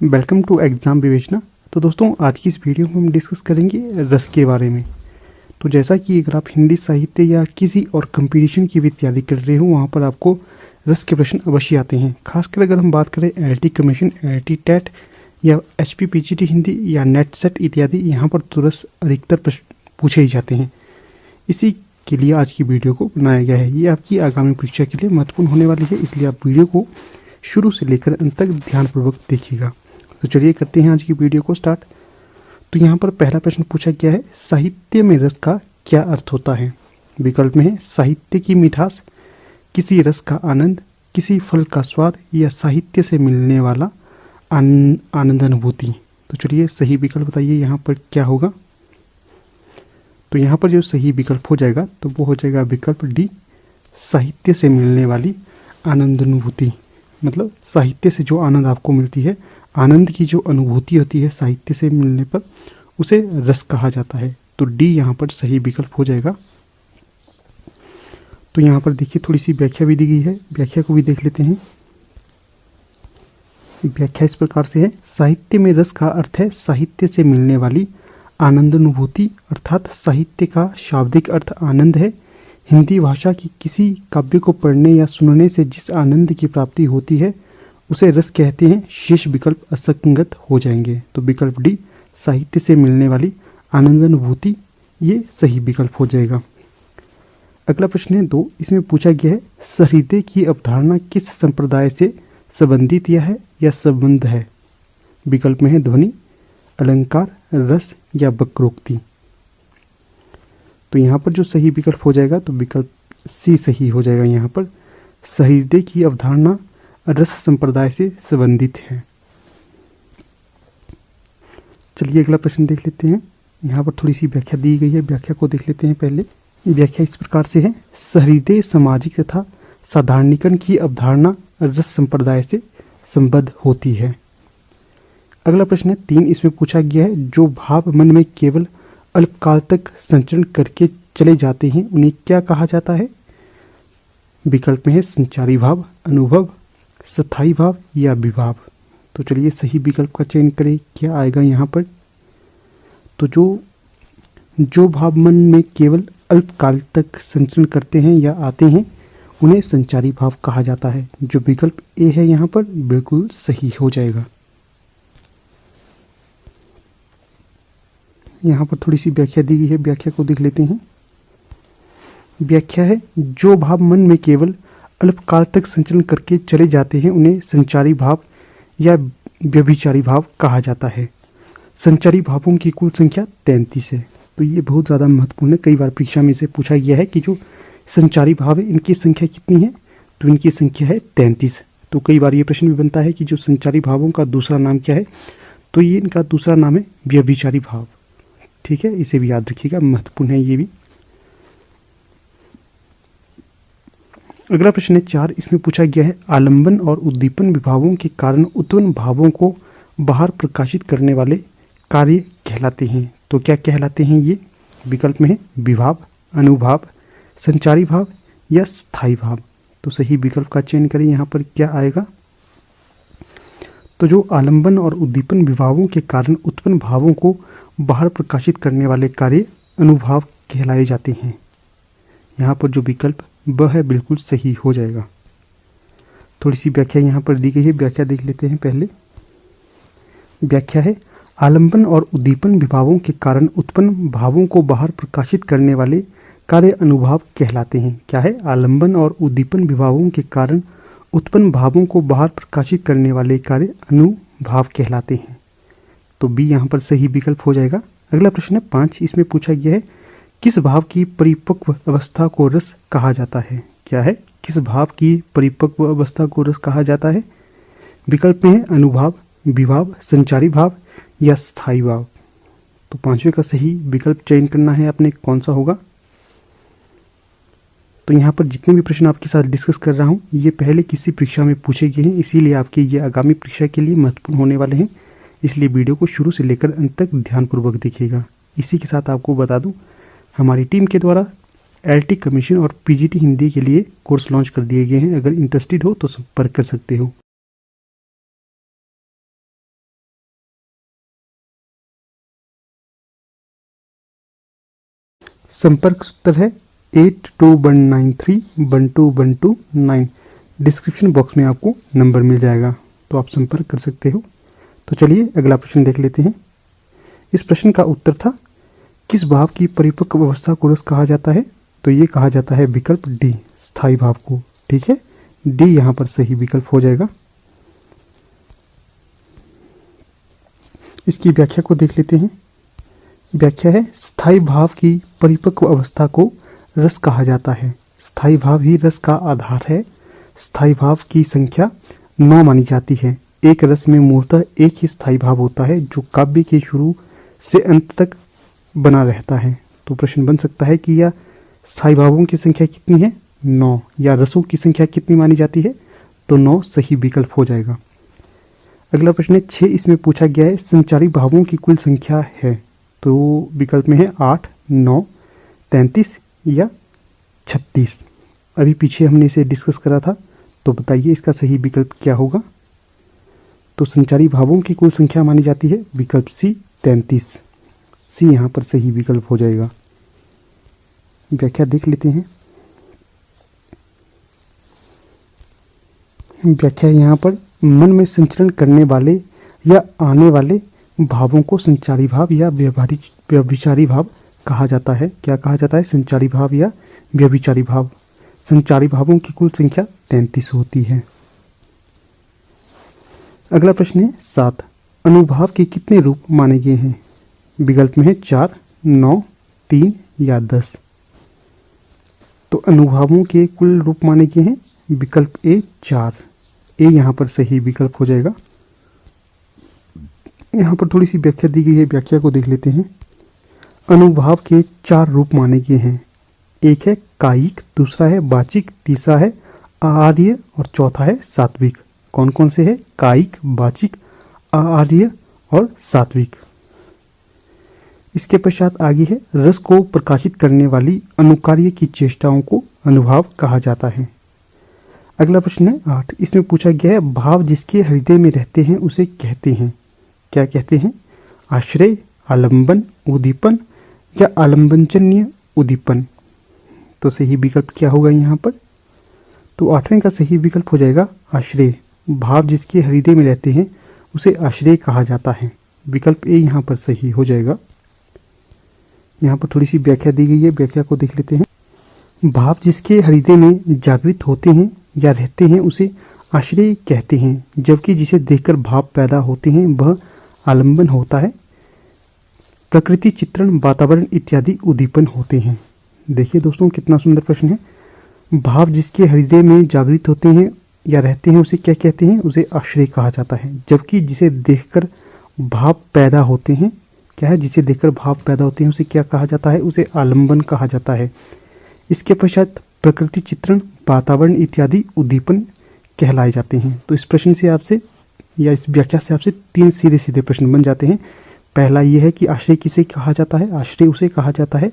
Welcome to exam विवेचना। तो दोस्तों, आज की इस वीडियो में हम डिस्कस करेंगे रस के बारे में। तो जैसा कि अगर आप हिंदी साहित्य या किसी और कंपटीशन की भी तैयारी कर रहे हो, वहाँ पर आपको रस के प्रश्न अवश्य आते हैं। खासकर अगर हम बात करें IIT कमीशन, IIT टेट या HP PGT हिंदी या नेट सेट इत्यादि, यहाँ पर तो रस अधिकतर प्रश्न पूछे ही जाते हैं। इसी के लिए आज की वीडियो को बनाया गया है। ये आपकी आगामी परीक्षा के लिए महत्वपूर्ण होने वाली है, इसलिए आप वीडियो को शुरू से लेकर अंत तक ध्यानपूर्वक देखिएगा। तो चलिए करते हैं आज की वीडियो को स्टार्ट। तो यहाँ पर पहला प्रश्न पूछा गया है, साहित्य में रस का क्या अर्थ होता है। विकल्प में है साहित्य की मिठास, किसी रस का आनंद, किसी फल का स्वाद या साहित्य से मिलने वाला आनंद अनुभूति। तो चलिए सही विकल्प बताइए यहाँ पर क्या होगा। तो यहाँ पर जो सही विकल्प हो जाएगा तो वो हो जाएगा विकल्प डी, साहित्य से मिलने वाली आनंद अनुभूति। मतलब साहित्य से जो आनंद आपको मिलती है, आनंद की जो अनुभूति होती है साहित्य से मिलने पर, उसे रस कहा जाता है। तो डी यहाँ पर सही विकल्प हो जाएगा। तो यहाँ पर देखिए थोड़ी सी व्याख्या भी दी गई है, व्याख्या को भी देख लेते हैं। व्याख्या इस प्रकार से है, साहित्य में रस का अर्थ है साहित्य से मिलने वाली आनंद अनुभूति, अर्थात साहित्य का शाब्दिक अर्थ आनंद है। हिंदी भाषा की किसी काव्य को पढ़ने या सुनने से जिस आनंद की प्राप्ति होती है उसे रस कहते हैं। शेष विकल्प असंगत हो जाएंगे। तो विकल्प डी, साहित्य से मिलने वाली आनंद अनुभूति, ये सही विकल्प हो जाएगा। अगला प्रश्न है 2, इसमें पूछा गया है, सहृदय की अवधारणा किस संप्रदाय से संबंधित या संबंध है। विकल्प में है ध्वनि, अलंकार, रस या वक्रोक्ति। तो यहाँ पर जो सही विकल्प हो जाएगा तो विकल्प सी सही हो जाएगा। यहाँ पर सहृदय की अवधारणा रस संप्रदाय से संबंधित है। चलिए अगला प्रश्न देख लेते हैं। यहाँ पर थोड़ी सी व्याख्या दी गई है, व्याख्या को देख लेते हैं पहले। व्याख्या इस प्रकार से है, सहृदय सामाजिक तथा साधारणीकरण की अवधारणा रस संप्रदाय से संबद्ध होती है। अगला प्रश्न है 3, इसमें पूछा गया है, जो भाव मन में केवल अल्पकाल तक संचरण करके चले जाते हैं उन्हें क्या कहा जाता है। विकल्प में है संचारी भाव, अनुभव, स्थायी भाव या विभाव। तो चलिए सही विकल्प का चयन करें, क्या आएगा यहाँ पर। तो जो भाव मन में केवल अल्पकाल तक संचरण करते हैं या आते हैं उन्हें संचारी भाव कहा जाता है। जो विकल्प ए है यहाँ पर बिल्कुल सही हो जाएगा। यहाँ पर थोड़ी सी व्याख्या दी गई है, व्याख्या को देख लेते हैं। व्याख्या है, जो भाव मन में केवल अल्पकाल तक संचरण करके चले जाते हैं उन्हें संचारी भाव या व्यभिचारी भाव कहा जाता है। संचारी भावों की कुल संख्या 33 है। तो ये बहुत ज़्यादा महत्वपूर्ण है, कई बार परीक्षा में से पूछा गया है कि जो संचारी भाव है इनकी संख्या कितनी है। तो इनकी संख्या है 33। तो कई बार ये प्रश्न भी बनता है कि जो संचारी भावों का दूसरा नाम क्या है। तो ये इनका दूसरा नाम है व्यभिचारी भाव। ठीक है, इसे भी याद रखिएगा, महत्वपूर्ण है ये भी। अगला प्रश्न है 4, इसमें पूछा गया है, आलंबन और उद्दीपन विभावों के कारण उत्पन्न भावों को बाहर प्रकाशित करने वाले कार्य कहलाते हैं। तो क्या कहलाते हैं ये। विकल्प में है विभाव, अनुभाव, संचारी भाव या स्थायी भाव। तो सही विकल्प का चयन करें, यहाँ पर क्या आएगा। तो जो आलंबन और उद्दीपन विभावों के कारण उत्पन्न भावों को बाहर प्रकाशित करने वाले कार्य अनुभाव कहलाए जाते हैं। यहाँ पर जो विकल्प ब है बिल्कुल सही हो जाएगा। थोड़ी सी व्याख्या यहाँ पर दी गई है, व्याख्या देख लेते हैं पहले। व्याख्या है, आलंबन और उद्दीपन विभावों के कारण उत्पन्न भावों को बाहर प्रकाशित करने वाले कार्य अनुभाव कहलाते हैं। क्या है, आलंबन और उद्दीपन विभावों के कारण उत्पन्न भावों को बाहर प्रकाशित करने वाले कार्य अनुभाव कहलाते हैं। तो बी यहाँ पर सही विकल्प हो जाएगा। अगला प्रश्न है 5, इसमें पूछा गया है, किस भाव की परिपक्व अवस्था को रस कहा जाता है। क्या है, किस भाव की परिपक्व अवस्था को रस कहा जाता है। विकल्प में है अनुभाव, विभाव, संचारी भाव या स्थायी भाव। तो पांचवें का सही विकल्प चयन करना है आपने, कौन सा होगा। तो यहाँ पर जितने भी प्रश्न आपके साथ डिस्कस कर रहा हूँ ये पहले किसी परीक्षा में पूछे गए हैं, इसीलिए आपके ये आगामी परीक्षा के लिए महत्वपूर्ण होने वाले हैं। इसलिए वीडियो को शुरू से लेकर अंत तक ध्यानपूर्वक देखिएगा। इसी के साथ आपको बता दूं, हमारी टीम के द्वारा IIT कमीशन और PGT हिंदी के लिए कोर्स लॉन्च कर दिए गए हैं। अगर इंटरेस्टेड हो तो संपर्क कर सकते हो। संपर्क सूत्र है 8219312129। डिस्क्रिप्शन बॉक्स में आपको नंबर मिल जाएगा, तो आप संपर्क कर सकते हो। तो चलिए अगला प्रश्न देख लेते हैं। इस प्रश्न का उत्तर था, किस भाव की परिपक्व अवस्था को रस कहा जाता है? तो ये कहा जाता है विकल्प डी, स्थायी भाव को। ठीक है, डी यहाँ पर सही विकल्प हो जाएगा। इसकी व्याख्या को देख लेते हैं। व्याख्या है, स्थायी भाव की परिपक्व अवस्था को रस कहा जाता है। स्थायी भाव ही रस का आधार है। स्थायी भाव की संख्या 9 मानी जाती है। एक रस में मूलतः एक ही स्थायी भाव होता है जो काव्य के शुरू से अंत तक बना रहता है। तो प्रश्न बन सकता है कि यह स्थायी भावों की संख्या कितनी है? 9। या रसों की संख्या कितनी मानी जाती है? तो 9 सही विकल्प हो जाएगा। अगला प्रश्न है 6। इसमें पूछा गया है संचारी भावों की कुल संख्या है। तो विकल्प में है 8, 9, 33 या 36। अभी पीछे हमने इसे डिस्कस करा था, तो बताइए इसका सही विकल्प क्या होगा? तो संचारी भावों की कुल संख्या मानी जाती है विकल्प सी, 33। सी यहाँ पर सही विकल्प हो जाएगा। व्याख्या देख लेते हैं। व्याख्या यहाँ पर, मन में संचरण करने वाले या आने वाले भावों को संचारी भाव या व्यभिचारी भाव कहा जाता है। क्या कहा जाता है? संचारी भाव या व्यभिचारी भाव। संचारी भावों की कुल संख्या 33 होती है। अगला प्रश्न है 7। अनुभाव के कितने रूप माने गए हैं? विकल्प में है 4, 9, 3 या 10। तो अनुभावों के कुल रूप माने गए हैं विकल्प ए, 4। ए यहाँ पर सही विकल्प हो जाएगा। यहाँ पर थोड़ी सी व्याख्या दी गई है, व्याख्या को देख लेते हैं। अनुभाव के 4 रूप माने गए हैं। एक है कायिक, दूसरा है वाचिक, तीसरा है आहार्य और चौथा है सात्विक। कौन कौन से है? कायिक, वाचिक, आहार्य और सात्विक। इसके पश्चात आगे है, रस को प्रकाशित करने वाली अनुकार्य की चेष्टाओं को अनुभाव कहा जाता है। अगला प्रश्न है 8। इसमें पूछा गया है भाव जिसके हृदय में रहते हैं उसे कहते हैं। क्या कहते हैं? आश्रय, आलंबन, उद्दीपन या आलंबनजन्य उद्दीपन। तो सही विकल्प क्या होगा यहाँ पर? तो 8वें का सही विकल्प हो जाएगा आश्रय। भाव जिसके हृदय में रहते हैं उसे आश्रय कहा जाता है। विकल्प ए यहाँ पर सही हो जाएगा। यहाँ पर थोड़ी सी व्याख्या दी गई है, व्याख्या को देख लेते हैं। भाव जिसके हृदय में जागृत होते हैं या रहते हैं उसे आश्रय कहते हैं, जबकि जिसे देखकर भाव पैदा होते हैं वह आलंबन होता है। प्रकृति, चित्रण, वातावरण इत्यादि उद्दीपन होते हैं। देखिए दोस्तों कितना सुंदर प्रश्न है। भाव जिसके हृदय में जागृत होते हैं या रहते हैं उसे क्या कहते हैं? उसे आश्रय कहा जाता है। जबकि जिसे देखकर भाव पैदा होते हैं, क्या है? जिसे देखकर भाव पैदा होते हैं उसे क्या कहा जाता है? उसे आलंबन कहा जाता है। इसके पश्चात प्रकृति, चित्रण, वातावरण इत्यादि उद्दीपन कहलाए जाते हैं। तो इस प्रश्न से आपसे या इस व्याख्या से आपसे 3 सीधे सीधे प्रश्न बन जाते हैं। पहला ये है कि आश्रय किसे कहा जाता है? आश्रय उसे कहा जाता है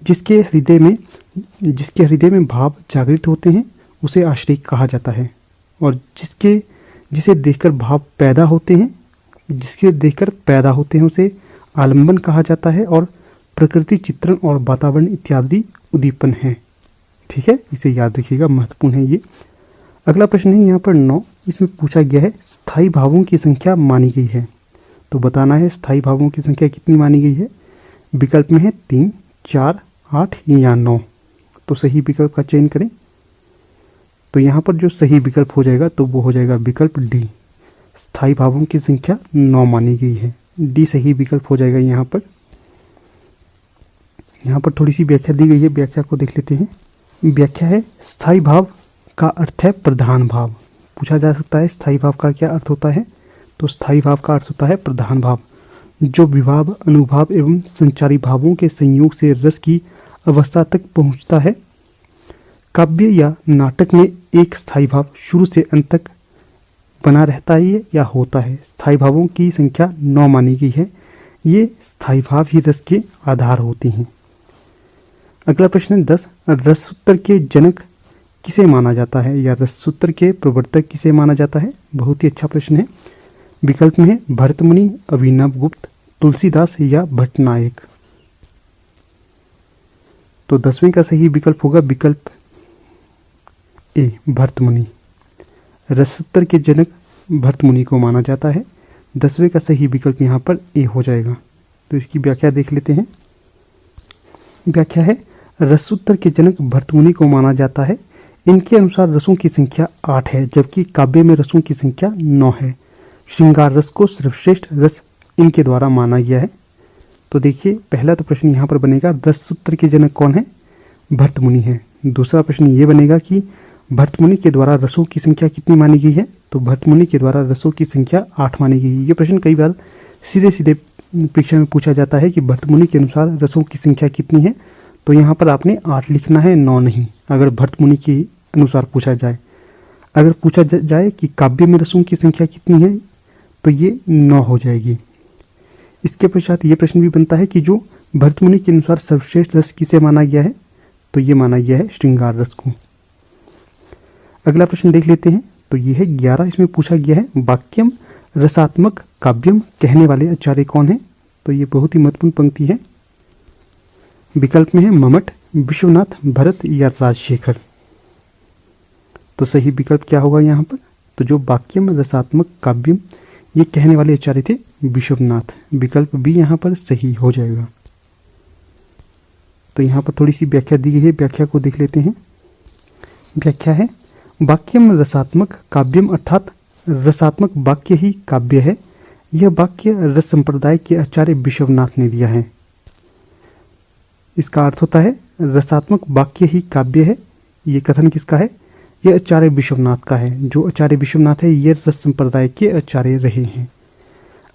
जिसके हृदय में भाव जागृत होते हैं उसे आश्रय कहा जाता है। और जिसे देखकर भाव पैदा होते हैं, उसे आलंबन कहा जाता है। और प्रकृति, चित्रण और वातावरण इत्यादि उद्दीपन है। ठीक है, इसे याद रखिएगा, महत्वपूर्ण है ये। अगला प्रश्न है यहाँ पर 9। इसमें पूछा गया है स्थायी भावों की संख्या मानी गई है। तो बताना है स्थायी भावों की संख्या कितनी मानी गई है। विकल्प में है 3, 4, 8 या 9। तो सही विकल्प का चयन करें। तो यहाँ पर जो सही विकल्प हो जाएगा तो वो हो जाएगा विकल्प डी, स्थायी भावों की संख्या 9 मानी गई है। डी सही विकल्प हो जाएगा। यहाँ पर थोड़ी सी व्याख्या दी गई है, व्याख्या को देख लेते हैं। व्याख्या है स्थायी भाव का अर्थ है प्रधान भाव। पूछा जा सकता है स्थायी भाव का क्या अर्थ होता है? तो स्थायी भाव का अर्थ होता है प्रधान भाव, जो विभाव, अनुभाव एवं संचारी भावों के संयोग से रस की अवस्था तक पहुंचता है। काव्य या नाटक में एक स्थायी भाव शुरू से अंत तक बना रहता है या होता है। स्थायी भावों की संख्या 9 मानी गई है। ये स्थायी भाव ही रस के आधार होते हैं। अगला प्रश्न 10। रससूत्र के जनक किसे माना जाता है या रससूत्र के प्रवर्तक किसे माना जाता है? बहुत ही अच्छा प्रश्न है। विकल्प में है भरतमुनि, अभिनवगुप्त, तुलसीदास या भट्टनायक। तो 10वें का सही विकल्प होगा विकल्प ए, भरतमुनि। रससूत्र के जनक भरतमुनि को माना जाता है। 10वें का सही विकल्प यहाँ पर ए हो जाएगा। तो इसकी व्याख्या देख लेते हैं। व्याख्या है, रससूत्र के जनक भरतमुनि को माना जाता है। इनके अनुसार रसों की संख्या 8 है, जबकि काव्य में रसों की संख्या 9 है। श्रृंगार रस को सर्वश्रेष्ठ रस इनके द्वारा माना गया है। तो देखिए, पहला तो प्रश्न यहाँ पर बनेगा, रससूत्र के जनक कौन है? भरतमुनि है। दूसरा प्रश्न ये बनेगा कि भरतमुनि के द्वारा रसों की संख्या कितनी मानी गई है? तो भरतमुनि के द्वारा रसों की संख्या 8 मानी गई है। ये प्रश्न कई बार सीधे सीधे परीक्षा में पूछा जाता है कि भरतमुनि के अनुसार रसों की संख्या कितनी है। तो यहाँ पर आपने 8 लिखना है, 9 नहीं, अगर भरतमुनि के अनुसार पूछा जाए। अगर पूछा जाए कि काव्य में रसों की संख्या कितनी है, तो ये 9 हो जाएगी। इसके पश्चात ये प्रश्न भी बनता है कि जो भरतमुनि के अनुसार सर्वश्रेष्ठ रस किसे माना गया है? तो ये माना गया है श्रृंगार रस को। अगला प्रश्न देख लेते हैं। तो ये है 11। इसमें पूछा गया है, वाक्यम रसात्मक काव्यम कहने वाले आचार्य कौन है? तो ये बहुत ही महत्वपूर्ण पंक्ति है। विकल्प में है मम्मट, विश्वनाथ, भरत या राजशेखर। तो सही विकल्प क्या होगा यहाँ पर? तो जो वाक्यम रसात्मक काव्यम ये कहने वाले आचार्य थे विश्वनाथ। विकल्प भी यहाँ पर सही हो जाएगा। तो यहाँ पर थोड़ी सी व्याख्या दी गई है, व्याख्या को देख लेते हैं। व्याख्या है, वाक्यम रसात्मक काव्यम अर्थात रसात्मक वाक्य ही काव्य है। यह वाक्य रस संप्रदाय के आचार्य विश्वनाथ ने दिया है। इसका अर्थ होता है रसात्मक वाक्य ही काव्य है। ये कथन किसका है? यह आचार्य विश्वनाथ का है। जो आचार्य विश्वनाथ है ये रस संप्रदाय के आचार्य रहे हैं।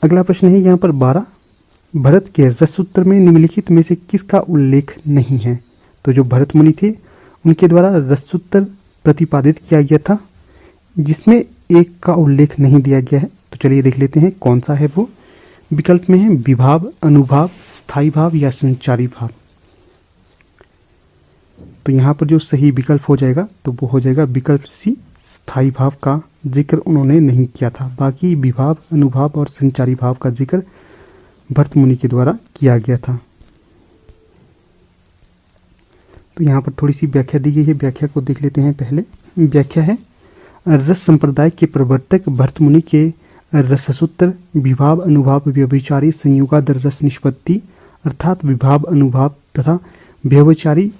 अगला प्रश्न है यहाँ पर 12। भरत के रससूत्र में निम्नलिखित में से किसका उल्लेख नहीं है? तो जो भरत मुनि थे उनके द्वारा रससूत्र प्रतिपादित किया गया था, जिसमें एक का उल्लेख नहीं दिया गया है। तो चलिए देख लेते हैं कौन सा है वो। विकल्प में है विभाव, अनुभाव, स्थायी भाव या संचारी भाव। तो यहाँ पर जो सही विकल्प हो जाएगा तो वो हो जाएगा विकल्प सी, स्थायी भाव का जिक्र उन्होंने नहीं किया था। बाकी विभाव, अनुभाव और संचारी भाव का जिक्र भरतमुनि के द्वारा किया गया था। तो यहाँ पर थोड़ी सी व्याख्या दी गई है, व्याख्या को देख लेते हैं पहले। व्याख्या है, रस संप्रदाय के प्रवर्तक भरतमुनि के रससूत्र विभाव, अनुभाव, व्यभिचारी, संयोगादर रस निष्पत्ति अर्थात विभाव, अनुभाव तथा व्यभिचारी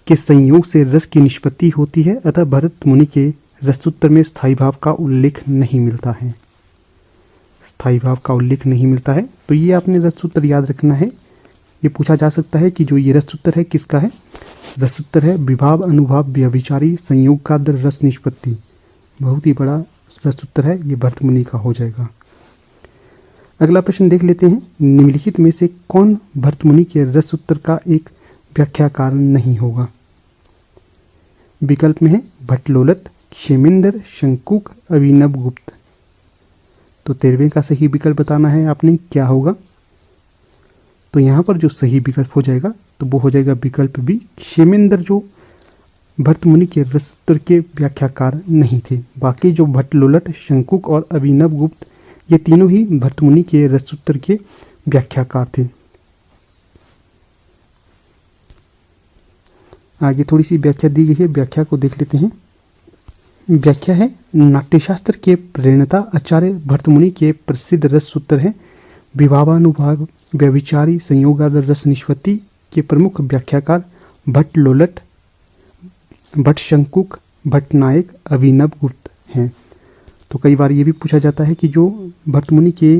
के संयोग से रस की निष्पत्ति होती है। अतः भरतमुनि के रससूत्र में स्थायी भाव का उल्लेख नहीं मिलता है। स्थायी भाव का उल्लेख नहीं मिलता है। तो ये आपने रससूत्र याद रखना है। ये पूछा जा सकता है कि जो ये रससूत्र है किसका है? रससूत्र है विभाव, अनुभाव, व्यभिचारी, संयोग का दर रस निष्पत्ति। बहुत ही बड़ा रससूत्र है, ये भरतमुनि का हो जाएगा। अगला प्रश्न देख लेते हैं। निम्नलिखित में से कौन भरतमुनि के रससूत्र का एक व्याख्याकार नहीं होगा? विकल्प में है भट्टलोलट, क्षेमेंद्र, शंकुक, अभिनव गुप्त। तो 13वें का सही विकल्प बताना है आपने, क्या होगा? तो यहाँ पर जो सही विकल्प हो जाएगा तो वो हो जाएगा विकल्प बी, क्षेमेंद्र, जो भरतमुनि के रससूत्र के व्याख्याकार नहीं थे। बाकी जो भट्टलोलट, शंकुक और अभिनव गुप्त ये तीनों ही भरतमुनि के रससूत्र के व्याख्याकार थे। आगे थोड़ी सी व्याख्या दी गई है, व्याख्या को देख लेते हैं। व्याख्या है, नाट्यशास्त्र के प्रणेता आचार्य भरतमुनि के प्रसिद्ध रससूत्र हैं विभावानुभाव, व्यभिचारी, संयोगादर रस निष्पत्ति के प्रमुख व्याख्याकार भट्टलोलट, भट्टशंकुक, भट्टनायक, अभिनव गुप्त हैं। तो कई बार ये भी पूछा जाता है कि जो भरतमुनि के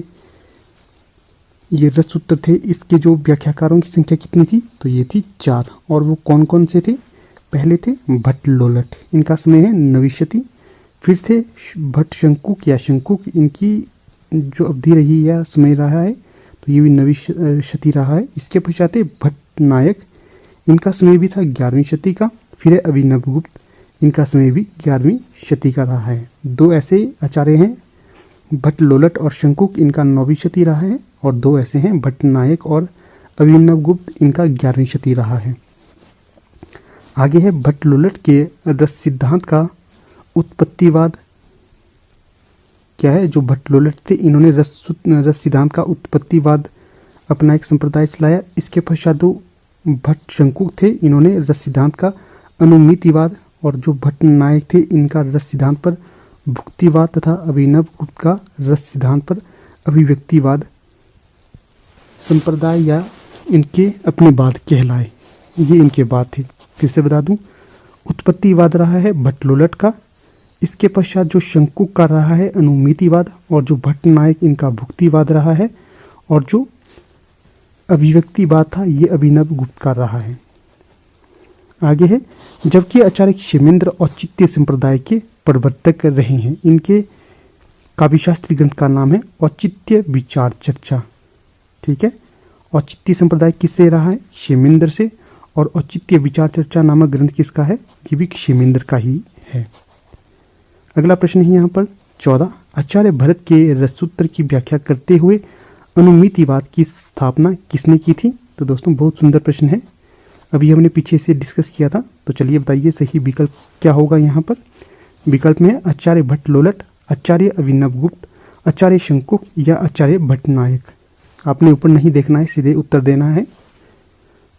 ये रससूत्र थे इसके जो व्याख्याकारों की संख्या कितनी थी? तो ये थी 4। और वो कौन कौन से थे? पहले थे भट्टलोलट, इनका समय है नविशती। फिर थे भट्टशंकुक या शंकुक, इनकी जो अवधि रही या समय रहा है तो ये भी नविशती रहा है। इसके पश्चात भट्टनायक, इनका समय भी था 11वीं शती का। फिर है अभिनव गुप्त, इनका समय भी 11वीं शती का रहा है। 2 ऐसे आचार्य हैं भट्टलोलट और शंकुक, इनका 9वीं शती रहा है। और 2 ऐसे हैं भट्टनायक और अभिनव गुप्त, इनका 11वीं शती रहा है। आगे है भट्टलोलट के रस सिद्धांत का उत्पत्तिवाद क्या है? जो भट्टलोलट थे इन्होंने रस सिद्धांत का उत्पत्तिवाद अपना एक संप्रदाय चलाया। इसके पश्चात भट्ट शंकुक थे, इन्होंने रस सिद्धांत का अनुमितिवाद, और जो भट्ट नायक थे इनका रस सिद्धांत पर भुक्तिवाद, तथा अभिनव गुप्त का रस सिद्धांत पर अभिव्यक्तिवाद संप्रदाय या इनके अपने बाद कहलाए। ये इनके बाद थे। फिर से बता दूं, उत्पत्तिवाद रहा है भट्ट लोलट का, इसके पश्चात जो शंकुक का रहा है अनुमितिवाद, और जो भट्ट नायक इनका भुक्तिवाद रहा है, और जो अभिव्यक्तिवाद था ये अभिनव गुप्त का रहा है। आगे है, जबकि आचार्य क्षेमेंद्र औचित्य संप्रदाय के प्रवर्तक रहे हैं। इनके काव्यशास्त्री ग्रंथ का नाम है औचित्य विचार चर्चा। ठीक है, औचित्य संप्रदाय किससे रहा है? क्षेमेंद्र से। और औचित्य विचार चर्चा नामक ग्रंथ किसका है? ये भी क्षेमेंद्र का ही है। अगला प्रश्न है यहाँ पर 14, आचार्य भरत के रसूत्र की व्याख्या करते हुए अनुमितिवाद की स्थापना किसने की थी? तो दोस्तों बहुत सुंदर प्रश्न है, अभी हमने पीछे से डिस्कस किया था। तो चलिए बताइए सही विकल्प क्या होगा यहाँ पर। विकल्प में है आचार्य भट्ट लोलट, आचार्य अभिनव गुप्त, आचार्य शंकुक या आचार्य भट्ट नायक। आपने ऊपर नहीं देखना है, सीधे उत्तर देना है।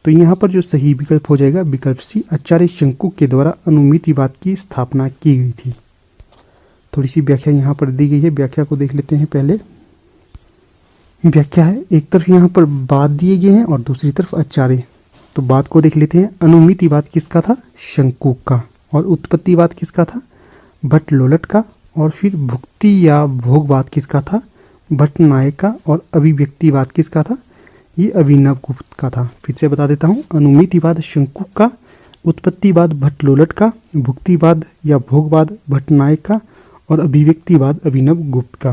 तो यहाँ पर जो सही विकल्प हो जाएगा विकल्प सी, आचार्य शंकुक के द्वारा अनुमितिवाद की स्थापना की गई थी। थोड़ी सी व्याख्या यहाँ पर दी गई है, व्याख्या को देख लेते हैं पहले। व्याख्या है, एक तरफ यहाँ पर बाद दिए गए हैं और दूसरी तरफ आचार्य। तो बात को देख लेते हैं। अनुमितिवाद किसका था? शंकुक का। और उत्पत्तिवाद किसका था? भट्ट लोलट का। और फिर भुक्ति या भोगवाद किसका था? भट्ट नायक का। और अभिव्यक्तिवाद किसका था? ये अभिनव गुप्त का था। फिर से बता देता हूँ, अनुमितिवाद शंकुक का, उत्पत्तिवाद भट्ट लोलट का, भुक्तिवाद या भोगवाद भट्ट नायक का, और अभिव्यक्तिवाद अभिनव गुप्त का।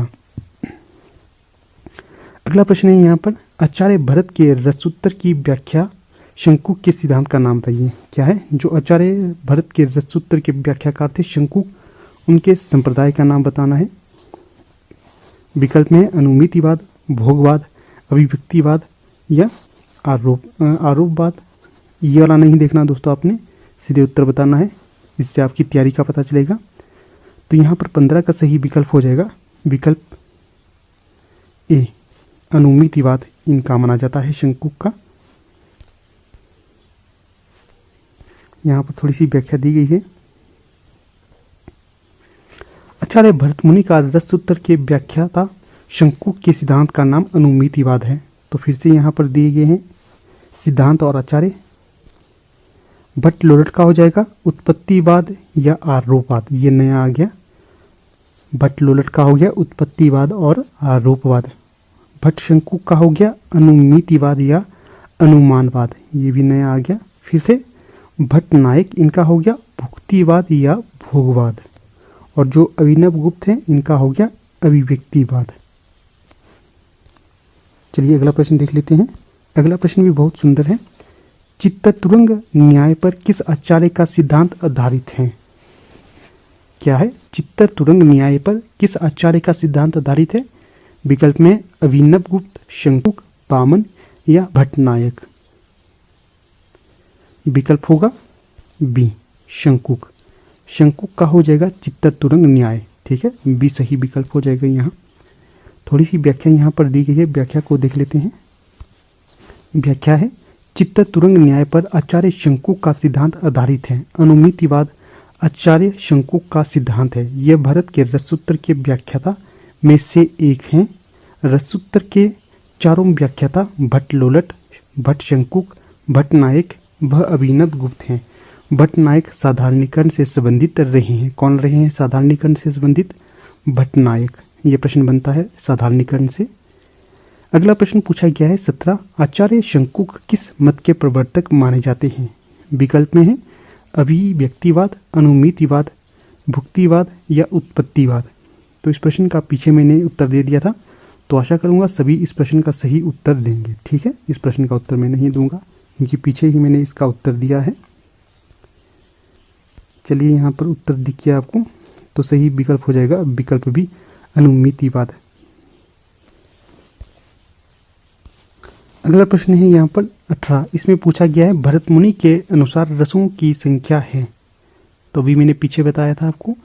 अगला प्रश्न है यहाँ पर, आचार्य भरत के रसूत्र की व्याख्या शंकुक के सिद्धांत का नाम बताइए। क्या है? जो आचार्य भरत के रसूत्र के व्याख्याकार थे शंकुक, उनके संप्रदाय का नाम बताना है। विकल्प में अनुमितिवाद, भोगवाद, अभिव्यक्तिवाद या आरोपवाद। ये वाला नहीं देखना दोस्तों, आपने सीधे उत्तर बताना है, इससे आपकी तैयारी का पता चलेगा। तो यहाँ पर 15 का सही विकल्प हो जाएगा विकल्प ए, अनुमितिवाद इनका माना जाता है शंकुक का। यहाँ पर थोड़ी सी व्याख्या दी गई है। आचार्य भरत मुनि का रसूत्र के व्याख्याता शंकुक के सिद्धांत का नाम अनुमितिवाद है। तो फिर से यहाँ पर दिए गए हैं सिद्धांत और आचार्य। भट्ट लोलट का हो जाएगा उत्पत्तिवाद या आरोपवाद, ये नया आ गया। भट्ट लोलट का हो गया उत्पत्तिवाद और आरोपवाद। भट्ट शंकुक का हो गया अनुमितिवाद या अनुमानवाद, ये भी नया आ गया। फिर से भट्ट नायक इनका हो गया भुक्तिवाद या भोगवाद। और जो अभिनव गुप्त हैं इनका हो गया अभिव्यक्तिवाद। चलिए अगला प्रश्न देख लेते हैं। अगला प्रश्न भी बहुत सुंदर है। चित्ततुरंग न्याय पर किस आचार्य का सिद्धांत आधारित है? क्या है? चित्ततुरंग न्याय पर किस आचार्य का सिद्धांत आधारित है? विकल्प में अभिनव गुप्त, शंकुक, वामन या भट्ट नायक। विकल्प होगा बी, शंकुक। शंकुक का हो जाएगा चित्ततुरंग न्याय। ठीक है, बी सही विकल्प हो जाएगा। यहाँ थोड़ी सी व्याख्या यहाँ पर दी गई है, व्याख्या को देख लेते हैं। व्याख्या है, चित्ततुरंग न्याय पर आचार्य शंकुक का सिद्धांत आधारित है। अनुमितिवाद आचार्य शंकुक का सिद्धांत है। यह भरत के रसूत्र के व्याख्याता में से एक हैं। रसूत्र के चारों व्याख्याता भट्ट लोलट, भट्ट शंकुक, भट्ट नायक व अभिनव गुप्त हैं। भट्ट नायक साधारणीकरण से संबंधित रहे हैं। कौन रहे हैं साधारणीकरण से संबंधित? भट्ट नायक। ये प्रश्न बनता है साधारणीकरण से। अगला प्रश्न पूछा गया है 17, आचार्य शंकुक किस मत के प्रवर्तक माने जाते हैं? विकल्प में है अभिव्यक्तिवाद, अनुमितिवाद, भुक्तिवाद या उत्पत्तिवाद। तो इस प्रश्न का पीछे मैंने उत्तर दे दिया था, तो आशा करूंगा सभी इस प्रश्न का सही उत्तर देंगे। ठीक है, इस प्रश्न का उत्तर मैं नहीं दूंगा क्योंकि पीछे ही मैंने इसका उत्तर दिया है। चलिए यहाँ पर उत्तर दिख गया आपको, तो सही विकल्प हो जाएगा विकल्प भी, अनुमितिवाद। अगला प्रश्न है यहाँ पर 18, इसमें पूछा गया है भरत मुनि के अनुसार रसों की संख्या है। तो अभी मैंने पीछे बताया था आपको,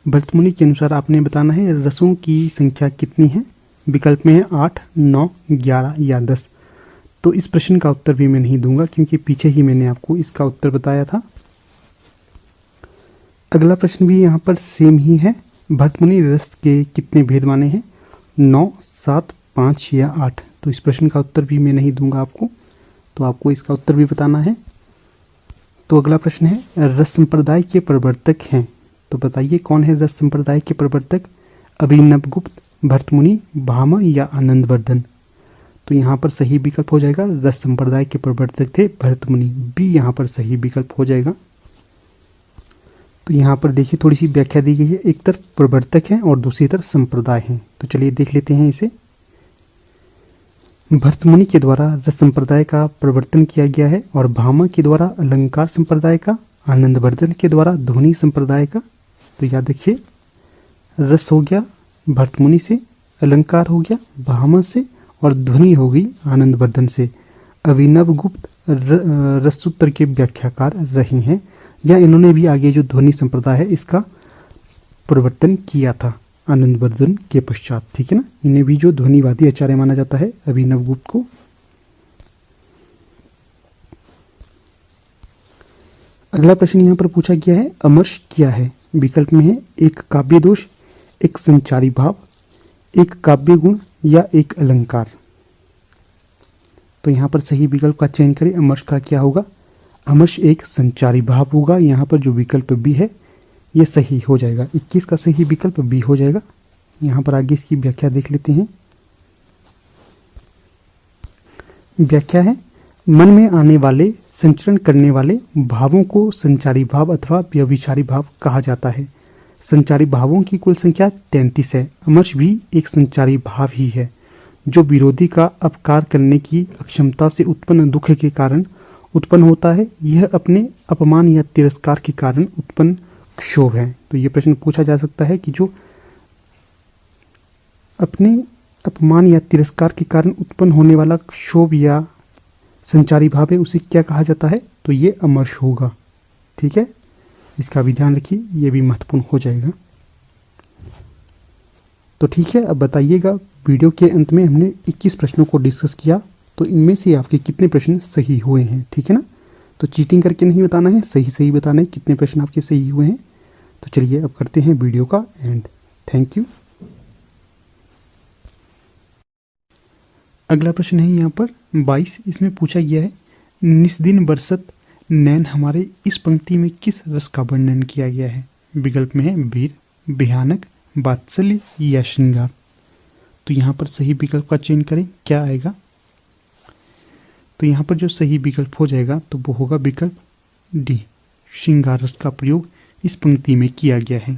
भरत मुनि के अनुसार आपने बताना है रसों की संख्या कितनी है। विकल्प में है 8, 9, 11 या 10। तो इस प्रश्न का उत्तर भी मैं नहीं दूंगा क्योंकि पीछे ही मैंने आपको इसका उत्तर बताया था। अगला प्रश्न भी यहाँ पर सेम ही है। भरतमुनि रस के कितने भेद माने हैं? 9, 7, 5 या 8। तो इस प्रश्न का उत्तर भी मैं नहीं दूंगा आपको, तो आपको इसका उत्तर भी बताना है। तो अगला प्रश्न है, रस संप्रदाय के प्रवर्तक हैं, तो बताइए कौन है रस संप्रदाय के प्रवर्तक? अभिनवगुप्त, भरतमुनि, भामा या आनंदवर्धन। तो यहाँ पर सही विकल्प हो जाएगा, रस संप्रदाय के प्रवर्तक थे भरतमुनि, बी यहाँ पर सही विकल्प हो जाएगा। तो यहाँ पर देखिए थोड़ी सी व्याख्या दी गई है, एक तरफ प्रवर्तक है और दूसरी तरफ संप्रदाय है। तो चलिए देख लेते हैं इसे। भरतमुनि के द्वारा रस संप्रदाय का प्रवर्तन किया गया है और भामा के द्वारा अलंकार संप्रदाय का, आनंदवर्धन के द्वारा ध्वनि संप्रदाय का। तो याद रखिए, रस हो गया भरतमुनि से, अलंकार हो गया भामा से और ध्वनि हो गई आनंदवर्धन से। अभिनवगुप्त रससूत्र के व्याख्याकार रहे हैं, या इन्होंने भी आगे जो ध्वनि संप्रदाय है इसका प्रवर्तन किया था आनंदवर्धन के पश्चात, ठीक है ना। इन्हें भी जो ध्वनिवादी आचार्य माना जाता है अभिनवगुप्त को। अगला प्रश्न यहाँ पर पूछा गया है, अमर्ष क्या है? विकल्प में है एक काव्य दोष, एक संचारी भाव, एक काव्य गुण या एक अलंकार। तो यहाँ पर सही विकल्प का चयन करें। अमर्ष का क्या होगा? अमर्ष एक संचारी भाव होगा। यहाँ पर जो विकल्प बी है ये सही हो जाएगा। 21 का सही विकल्प बी हो जाएगा। यहाँ पर आगे इसकी व्याख्या देख लेते हैं। व्याख्या है, मन में आने वाले संचरण करने वाले भावों को संचारी भाव अथवा व्यभिचारी भाव कहा जाता है। संचारी भावों की कुल संख्या 33 है। अमर्ष भी एक संचारी भाव ही है जो विरोधी का अपकार करने की अक्षमता से उत्पन्न दुख के कारण उत्पन्न होता है। यह अपने अपमान या तिरस्कार के कारण उत्पन्न क्षोभ है। तो ये प्रश्न पूछा जा सकता है कि जो अपने अपमान या तिरस्कार के कारण उत्पन्न होने वाला क्षोभ या संचारी भाव है उसे क्या कहा जाता है? तो ये अमर्ष होगा, ठीक है। इसका भी ध्यान रखिए, ये भी महत्वपूर्ण हो जाएगा। तो ठीक है, अब बताइएगा, वीडियो के अंत में हमने 21 प्रश्नों को डिस्कस किया, तो इनमें से आपके कितने प्रश्न सही हुए हैं, ठीक है ना। तो चीटिंग करके नहीं बताना है, सही सही बताना है कितने प्रश्न आपके सही हुए हैं। तो चलिए अब करते हैं वीडियो का एंड। Thank you. अगला प्रश्न है यहाँ पर 22। इसमें पूछा गया है, निस्दिन बरसत नैन हमारे, इस पंक्ति में किस रस का वर्णन किया गया है? विकल्प में है वीर, भयानक, वात्सल्य या श्रृंगार। तो यहाँ पर सही विकल्प का चयन करें, क्या आएगा? तो यहाँ पर जो सही विकल्प हो जाएगा तो वो होगा विकल्प डी, श्रृंगार रस का प्रयोग इस पंक्ति में किया गया है।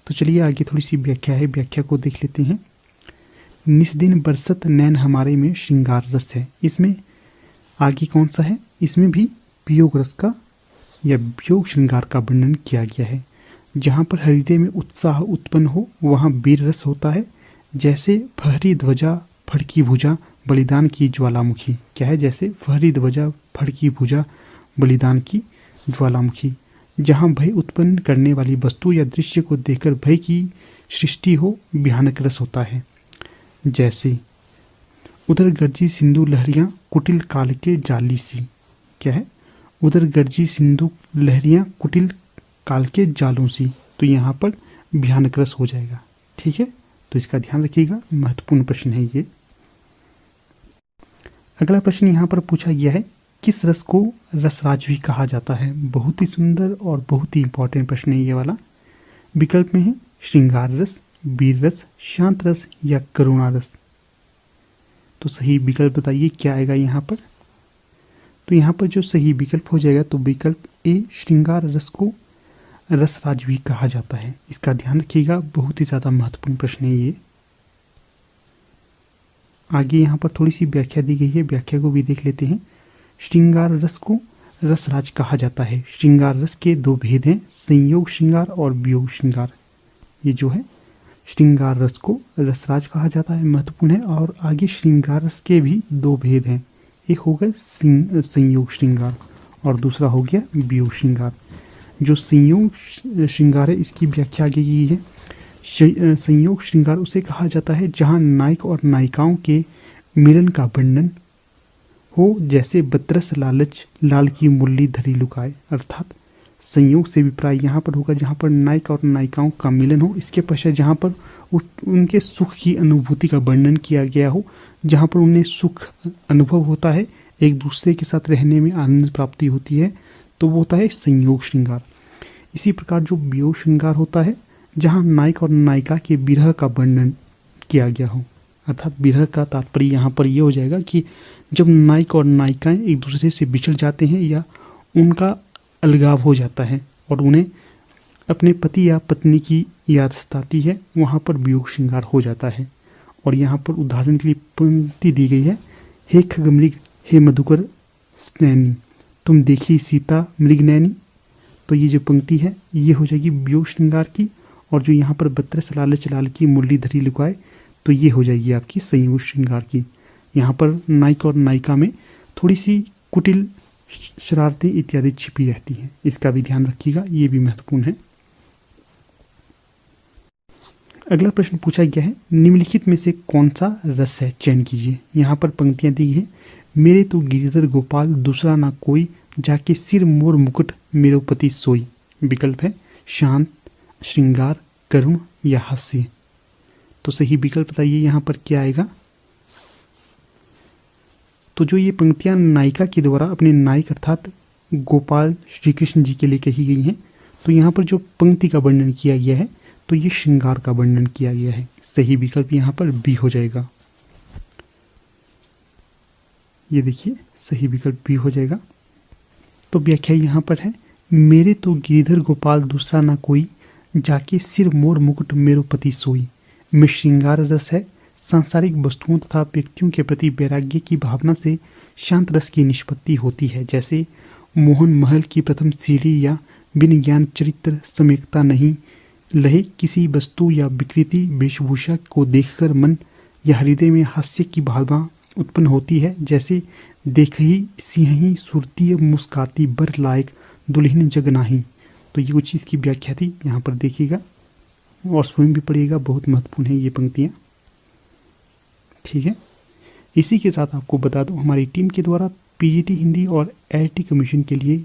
तो चलिए आगे थोड़ी सी व्याख्या है, व्याख्या को देख लेते हैं। निस्दिन बरसत नैन हमारे में श्रृंगार रस है। इसमें आगे कौन सा है? इसमें भी वियोग रस का या वियोग श्रृंगार का वर्णन किया गया है। जहाँ पर हृदय में उत्साह उत्पन्न हो वहाँ वीर रस होता है। जैसे फहरी ध्वजा फड़की भुजा बलिदान की ज्वालामुखी। क्या है? जैसे फहरी ध्वजा फड़की भुजा बलिदान की ज्वालामुखी। जहाँ भय उत्पन्न करने वाली वस्तु या दृश्य को देखकर भय की सृष्टि हो, भयानक रस होता है। जैसे उधर गर्जी सिंधु लहरियाँ कुटिल काल के जाली सी। क्या है? उधर गर्जी सिंधु लहरियाँ कुटिल काल के जालों सी। तो यहाँ पर भयानक रस हो जाएगा, ठीक है। तो इसका ध्यान रखिएगा, महत्वपूर्ण प्रश्न है ये। अगला प्रश्न यहाँ पर पूछा गया है, किस रस को रसराज भी कहा जाता है? बहुत ही सुंदर और बहुत ही इंपॉर्टेंट प्रश्न है ये वाला। विकल्प में है श्रृंगार रस, वीर रस, शांत रस या करुणा रस। तो सही विकल्प बताइए क्या आएगा यहाँ पर? तो यहाँ पर जो सही विकल्प हो जाएगा तो विकल्प ए, श्रृंगार रस को रसराज भी कहा जाता है। इसका ध्यान रखिएगा, बहुत ही ज़्यादा महत्वपूर्ण प्रश्न है ये। आगे यहाँ पर थोड़ी सी व्याख्या दी गई है, व्याख्या को भी देख लेते हैं। श्रृंगार रस को रसराज कहा जाता है। श्रृंगार रस के दो भेद हैं, संयोग श्रृंगार और वियोग श्रृंगार। ये जो है श्रृंगार रस को रसराज कहा जाता है, महत्वपूर्ण है। और आगे श्रृंगार रस के भी दो भेद हैं, एक हो गया संयोग श्रृंगार और दूसरा हो गया वियोग श्रृंगार। जो संयोग श्रृंगार है इसकी व्याख्या आगे की है। संयोग श्रृंगार उसे कहा जाता है जहाँ नायक और नायिकाओं के मिलन का वर्णन हो जैसे बतरस लालच लाल की मुरली धरी लुकाए। अर्थात संयोग से विप्राय यहाँ पर होगा जहाँ पर नायक और नायिकाओं का मिलन हो, इसके पश्चात जहाँ पर उनके सुख की अनुभूति का वर्णन किया गया हो, जहाँ पर उन्हें सुख अनुभव होता है, एक दूसरे के साथ रहने में आनंद प्राप्ति होती है, तो वो होता है संयोग श्रृंगार। इसी प्रकार जो वियोग श्रृंगार होता है जहाँ नायक और नायिका के विरह का वर्णन किया गया हो। अर्थात विरह का तात्पर्य यहाँ पर ये हो जाएगा कि जब नायक और नायिकाएं एक दूसरे से बिछड़ जाते हैं या उनका अलगाव हो जाता है और उन्हें अपने पति या पत्नी की याद सताती है, वहाँ पर वियोग श्रृंगार हो जाता है। और यहाँ पर उदाहरण के लिए पंक्ति दी गई है, हे खगमृग हे मधुकर स्नैनी तुम देखी सीता मृगनैनी। तो ये जो पंक्ति है ये हो जाएगी वियोग श्रृंगार की, और जो यहाँ पर बतरस लालच लाल की मुरली धरी लुकाए तो ये हो जाएगी आपकी संयोग श्रृंगार की। यहाँ पर नायक और नायिका में थोड़ी सी कुटिल शरारतें इत्यादि छिपी रहती हैं, इसका भी ध्यान रखिएगा, ये भी महत्वपूर्ण है। अगला प्रश्न पूछा गया है, निम्नलिखित में से कौन सा रस है, चयन कीजिए। यहाँ पर पंक्तियां दी हैं, मेरे तो गिरिधर गोपाल दूसरा ना कोई, जाके सिर मोर मुकुट मेरो पति सोई। विकल्प है शांत, श्रृंगार, करुण या हास्य। तो सही विकल्प बताइए यहाँ पर क्या आएगा। तो जो ये पंक्तियां नायिका के द्वारा अपने नायक अर्थात गोपाल श्री कृष्ण जी के लिए कही गई हैं, तो यहाँ पर जो पंक्ति का वर्णन किया गया है तो ये श्रृंगार का वर्णन किया गया है। सही विकल्प यहाँ पर बी हो जाएगा। ये देखिए सही विकल्प बी हो जाएगा। तो व्याख्या यहाँ पर है, मेरे तो गिरिधर गोपाल दूसरा ना कोई, जाके सिर मोर मुकुट मेरो पति सोई। में श्रृंगार रस है, सांसारिक वस्तुओं तथा व्यक्तियों के प्रति वैराग्य की भावना से शांत रस की निष्पत्ति होती है। जैसे मोहन महल की प्रथम सीढ़ी या बिन ज्ञान चरित्र समेकता नहीं लहे, किसी वस्तु या विकृति वेशभूषा को देखकर मन या हृदय में हास्य की भावना उत्पन्न होती है। जैसे देखही सिंही सुरती मुस्काती बर लायक दुल्हन जग नाही। तो ये कुछ चीज़ की व्याख्या थी, यहाँ पर देखिएगा और स्वयं भी पढ़िएगा, बहुत महत्वपूर्ण है ये पंक्तियाँ। ठीक है, इसी के साथ आपको बता दूं हमारी टीम के द्वारा पीजीटी हिंदी और एआईटी कमीशन के लिए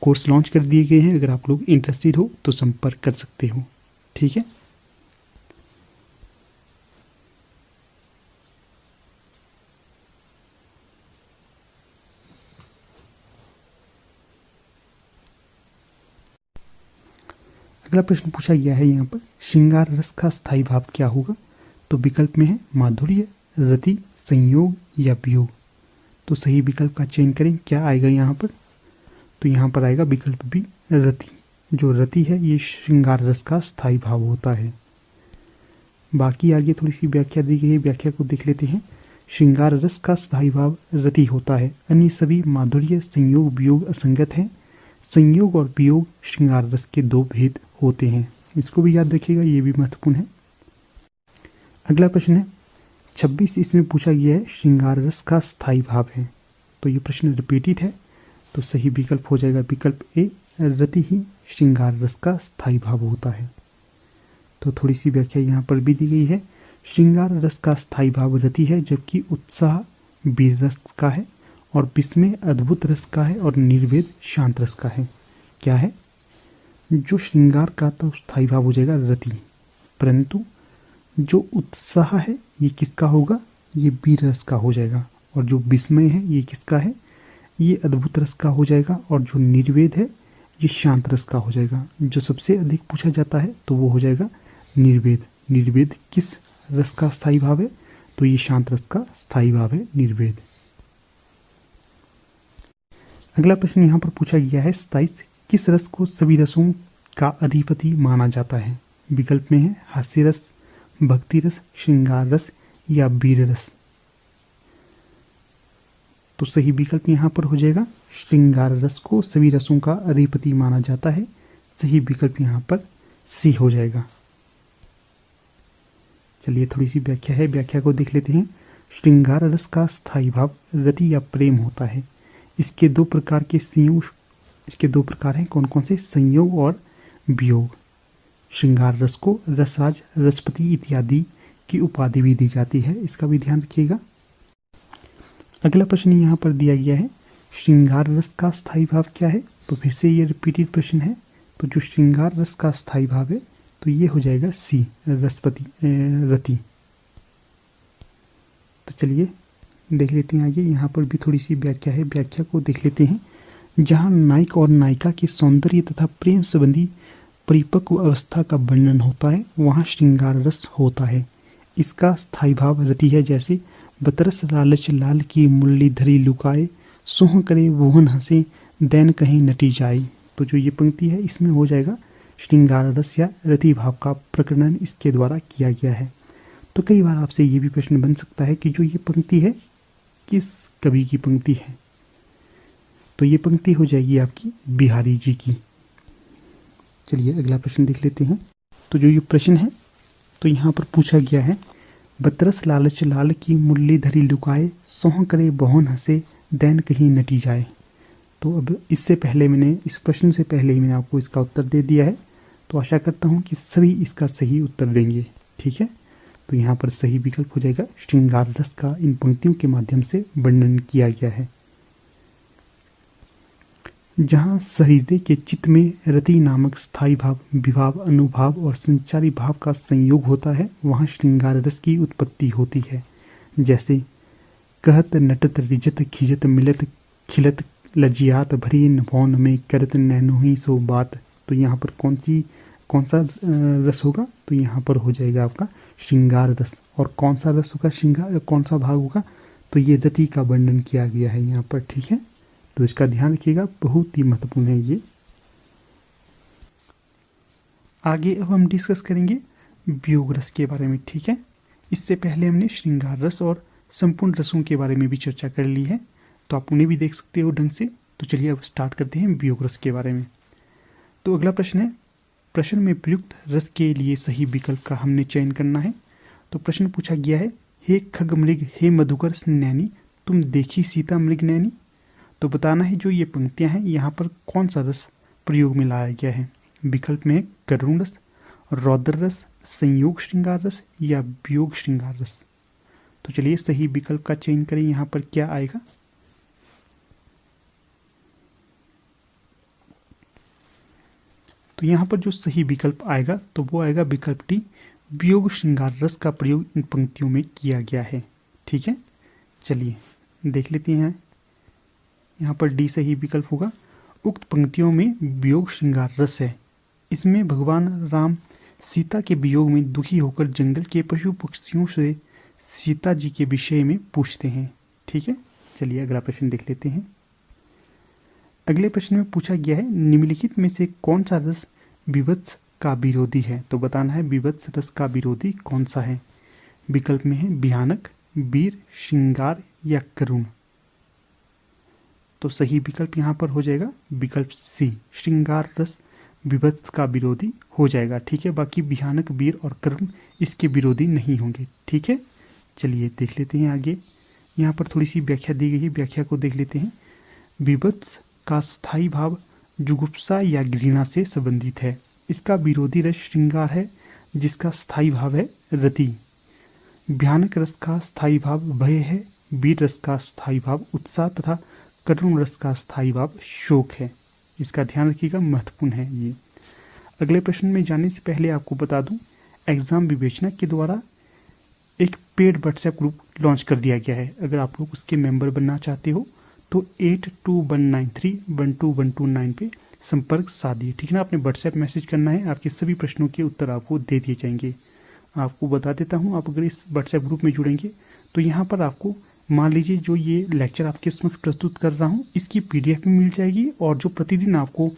कोर्स लॉन्च कर दिए गए हैं। अगर आप लोग इंटरेस्टेड हो तो संपर्क कर सकते हो। ठीक है, अगला प्रश्न पूछा गया है यहाँ पर, श्रृंगार रस का स्थायी भाव क्या होगा। तो विकल्प में है माधुर्य, रति, संयोग या वियोग। तो सही विकल्प का चयन करें, क्या आएगा यहाँ पर। तो यहाँ पर आएगा विकल्प बी रति। जो रति है ये श्रृंगार रस का स्थायी भाव होता है। बाकी आगे थोड़ी सी व्याख्या दी गई है, व्याख्या को देख लेते हैं। श्रृंगार रस का स्थायी भाव रति होता है, अन्य सभी माधुर्य, संयोग, वियोग असंगत है। संयोग और वियोग श्रृंगार रस के दो भेद होते हैं, इसको भी याद रखिएगा, ये भी महत्वपूर्ण है। अगला प्रश्न है 26, इसमें पूछा गया है श्रृंगार रस का स्थायी भाव है। तो ये प्रश्न रिपीटेड है, तो सही विकल्प हो जाएगा विकल्प ए, रति ही श्रृंगार रस का स्थायी भाव होता है। तो थोड़ी सी व्याख्या यहाँ पर भी दी गई है, श्रृंगार रस का स्थायी भाव रति है, जबकि उत्साह वीर रस का है और विस्मय अद्भुत रस का है और निर्वेद शांत रस का है। क्या है, जो श्रृंगार का तो स्थायी भाव हो जाएगा रति, परंतु जो उत्साह है ये किसका होगा, ये वीर रस का हो जाएगा। और जो विस्मय है ये किसका है, ये अद्भुत रस का हो जाएगा। और जो निर्वेद है ये शांत रस का हो जाएगा। जो सबसे अधिक पूछा जाता है तो वो हो जाएगा निर्वेद। निर्वेद किस रस का स्थायी भाव है, तो ये शांत रस का स्थायी भाव है निर्वेद। अगला प्रश्न यहाँ पर पूछा गया है 27, किस रस को सभी रसों का अधिपति माना जाता है। विकल्प में है हास्य रस, भक्ति रस, श्रृंगार रस या वीर रस। तो सही विकल्प यहाँ पर हो जाएगा श्रृंगार रस को सभी रसों का अधिपति माना जाता है। सही विकल्प यहाँ पर सी हो जाएगा। चलिए थोड़ी सी व्याख्या है, व्याख्या को देख लेते हैं। श्रृंगार रस का स्थायी भाव रति या प्रेम होता है। इसके दो प्रकार के संयोग, इसके दो प्रकार हैं, कौन कौन से, संयोग और वियोग। श्रृंगार रस को रसराज, रसपति इत्यादि की उपाधि भी दी जाती है, इसका भी ध्यान रखिएगा। अगला प्रश्न यहाँ पर दिया गया है, श्रृंगार रस का स्थायी भाव क्या है? तो फिर से ये रिपीटेड प्रश्न है। तो जो श्रृंगार रस का स्थायी भाव है तो ये हो जाएगा सी, रति। तो चलिए देख लेते हैं आगे। यहाँ पर भी थोड़ी सी व्याख्या है, व्याख्या को देख लेते हैं। जहाँ नायक और नायिका के सौंदर्य तथा प्रेम संबंधी परिपक्व अवस्था का वर्णन होता है, वहाँ श्रृंगार रस होता है। इसका स्थायी भाव रति है। जैसे बतरस लालच लाल की मुरली धरी लुकाए, सोह करे वोहन हंसे, दैन कहीं नटी जाए। तो जो ये पंक्ति है इसमें हो जाएगा श्रृंगार रस या रति भाव का प्रकरण इसके द्वारा किया गया है। तो कई बार आपसे ये भी प्रश्न बन सकता है कि जो ये पंक्ति है किस कवि की पंक्ति है? तो ये पंक्ति हो जाएगी आपकी बिहारी जी की। चलिए अगला प्रश्न देख लेते हैं। तो जो ये प्रश्न है तो यहाँ पर पूछा गया है, बतरस लालच लाल की मुरली धरी लुकाए, सोह करे बहोन हंसे, दैन कहीं नटी जाए। तो अब इससे पहले इस प्रश्न से पहले ही मैंने आपको इसका उत्तर दे दिया है। तो आशा करता हूँ कि सभी इसका सही उत्तर देंगे। ठीक है, तो यहाँ पर सही विकल्प हो जाएगा, श्रृंगार रस का इन पंक्तियों के माध्यम से वर्णन किया गया है। जहाँ सहृदय के चित्त में रति नामक स्थायी भाव, विभाव, अनुभाव और संचारी भाव का संयोग होता है, वहाँ श्रृंगार रस की उत्पत्ति होती है। जैसे कहत नटत रिजत खिजत मिलत खिलत लजियात भरी नभौन में करत नैनुही सो बात। तो यहाँ पर कौन सा रस होगा? तो यहाँ पर हो जाएगा आपका श्रृंगार रस। और कौन सा रस होगा, श्रृंगार कौन सा भाग होगा? तो ये रति का वर्णन किया गया है यहाँ पर। ठीक है, तो इसका ध्यान रखिएगा, बहुत ही महत्वपूर्ण है ये। आगे अब हम डिस्कस करेंगे वियोग रस के बारे में। ठीक है, इससे पहले हमने श्रृंगार रस और संपूर्ण रसों के बारे में भी चर्चा कर ली है, तो आप उन्हें भी देख सकते हो ढंग से। तो चलिए अब स्टार्ट करते हैं वियोग रस के बारे में। तो अगला प्रश्न है, प्रश्न में प्रयुक्त रस के लिए सही विकल्प का हमने चयन करना है। तो प्रश्न पूछा गया है, हे खग मृग हे मधुकर नैनी, तुम देखी सीता मृग नैनी। तो बताना है जो ये पंक्तियां हैं यहाँ पर कौन सा रस प्रयोग में लाया गया है। विकल्प में है करुण रस, रौद्र रस, संयोग श्रृंगार रस या वियोग श्रृंगार रस। तो चलिए सही विकल्प का चयन करें। यहाँ पर क्या आएगा? तो यहाँ पर जो सही विकल्प आएगा तो वो आएगा विकल्प डी, वियोग श्रृंगार रस का प्रयोग इन पंक्तियों में किया गया है। ठीक है, चलिए देख लेते हैं। यहाँ पर डी सही विकल्प होगा। उक्त पंक्तियों में वियोग श्रृंगार रस है। इसमें भगवान राम सीता के वियोग में दुखी होकर जंगल के पशु पक्षियों से सीता जी के विषय में पूछते हैं। ठीक है, चलिए अगला प्रश्न देख लेते हैं। अगले प्रश्न में पूछा गया है, निम्नलिखित में से कौन सा रस विभत्स का विरोधी है? तो बताना है विभत्स रस का विरोधी कौन सा है। विकल्प में है भयानक, वीर, श्रृंगार या करुण। तो सही विकल्प यहाँ पर हो जाएगा विकल्प सी, श्रृंगार रस विभत्स का विरोधी हो जाएगा। ठीक है, बाकी भयानक, वीर और करुण इसके विरोधी नहीं होंगे। ठीक है, चलिए देख लेते हैं आगे। यहाँ पर थोड़ी सी व्याख्या दी गई है, व्याख्या को देख लेते हैं। विभत्स का स्थायी भाव जुगुप्सा या घृणा से संबंधित है। इसका विरोधी रस श्रृंगार है जिसका स्थायी भाव है रति। भयानक रस का स्थायी भाव भय है, वीर रस का स्थायी भाव उत्साह तथा करुण रस का स्थायी भाव शोक है। इसका ध्यान रखिएगा, महत्वपूर्ण है ये। अगले प्रश्न में जाने से पहले आपको बता दूं, एग्जाम विवेचना के द्वारा एक पेड व्हाट्सएप ग्रुप लॉन्च कर दिया गया है। अगर आप लोग उसके मेंबर बनना चाहते हो तो 8219312129 पे संपर्क साधिए। ठीक है ना, आपने व्हाट्सएप मैसेज करना है, आपके सभी प्रश्नों के उत्तर आपको दे दिए जाएंगे। आपको बता देता हूँ, आप अगर इस व्हाट्सएप ग्रुप में जुड़ेंगे तो यहाँ पर आपको मान लीजिए जो ये लेक्चर आपके समक्ष प्रस्तुत कर रहा हूँ इसकी PDF में मिल जाएगी, और जो प्रतिदिन आपको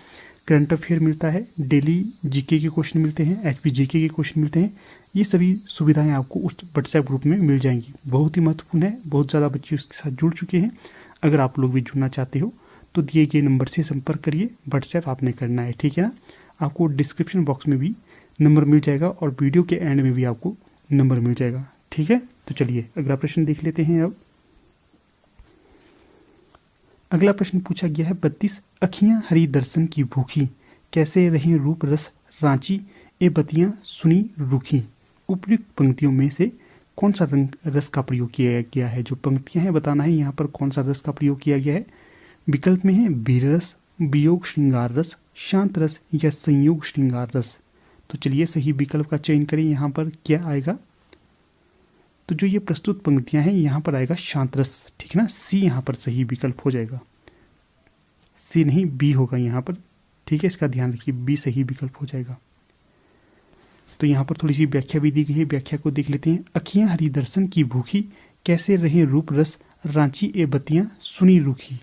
करंट अफेयर मिलता है, डेली जीके के क्वेश्चन मिलते हैं, HP जीके के क्वेश्चन मिलते हैं, ये सभी सुविधाएं आपको उस व्हाट्सएप ग्रुप में मिल जाएंगी। बहुत ही महत्वपूर्ण है, बहुत ज़्यादा बच्चे उसके साथ जुड़ चुके हैं। अगर आप लोग भी जुड़ना चाहते हो तो दिए गए नंबर से संपर्क करिए, व्हाट्सएप आपने करना है। ठीक है ना, आपको डिस्क्रिप्शन बॉक्स में भी नंबर मिल जाएगा और वीडियो के एंड में भी आपको नंबर मिल जाएगा। ठीक है, तो चलिए अगला प्रश्न देख लेते हैं। अब अगला प्रश्न पूछा गया है, 32 अखियां हरि दर्शन की भूखी, कैसे रही रूप रस रांची, ए बतियां सुनी रूखी। उपयुक्त पंक्तियों में से कौन सा रस का प्रयोग किया गया है। जो पंक्तियां हैं बताना है यहाँ पर कौन सा रस का प्रयोग किया गया है। विकल्प में है वीर रस, वियोग श्रृंगार रस, शांत रस या संयोग श्रृंगार रस। तो चलिए सही विकल्प का चयन करें। यहाँ पर क्या आएगा, तो जो ये प्रस्तुत पंक्तियां हैं यहाँ पर आएगा शांत रस, ठीक है ना। सी यहाँ पर सही विकल्प हो जाएगा, सी नहीं बी होगा यहाँ पर, ठीक है, इसका ध्यान रखिए, बी सही विकल्प हो जाएगा। तो यहाँ पर थोड़ी सी व्याख्या भी दी गई है, व्याख्या को देख लेते हैं। अखियां हरि दर्शन की भूखी, कैसे रहे रूप रस रांची ए बतियां सुनी रूखी।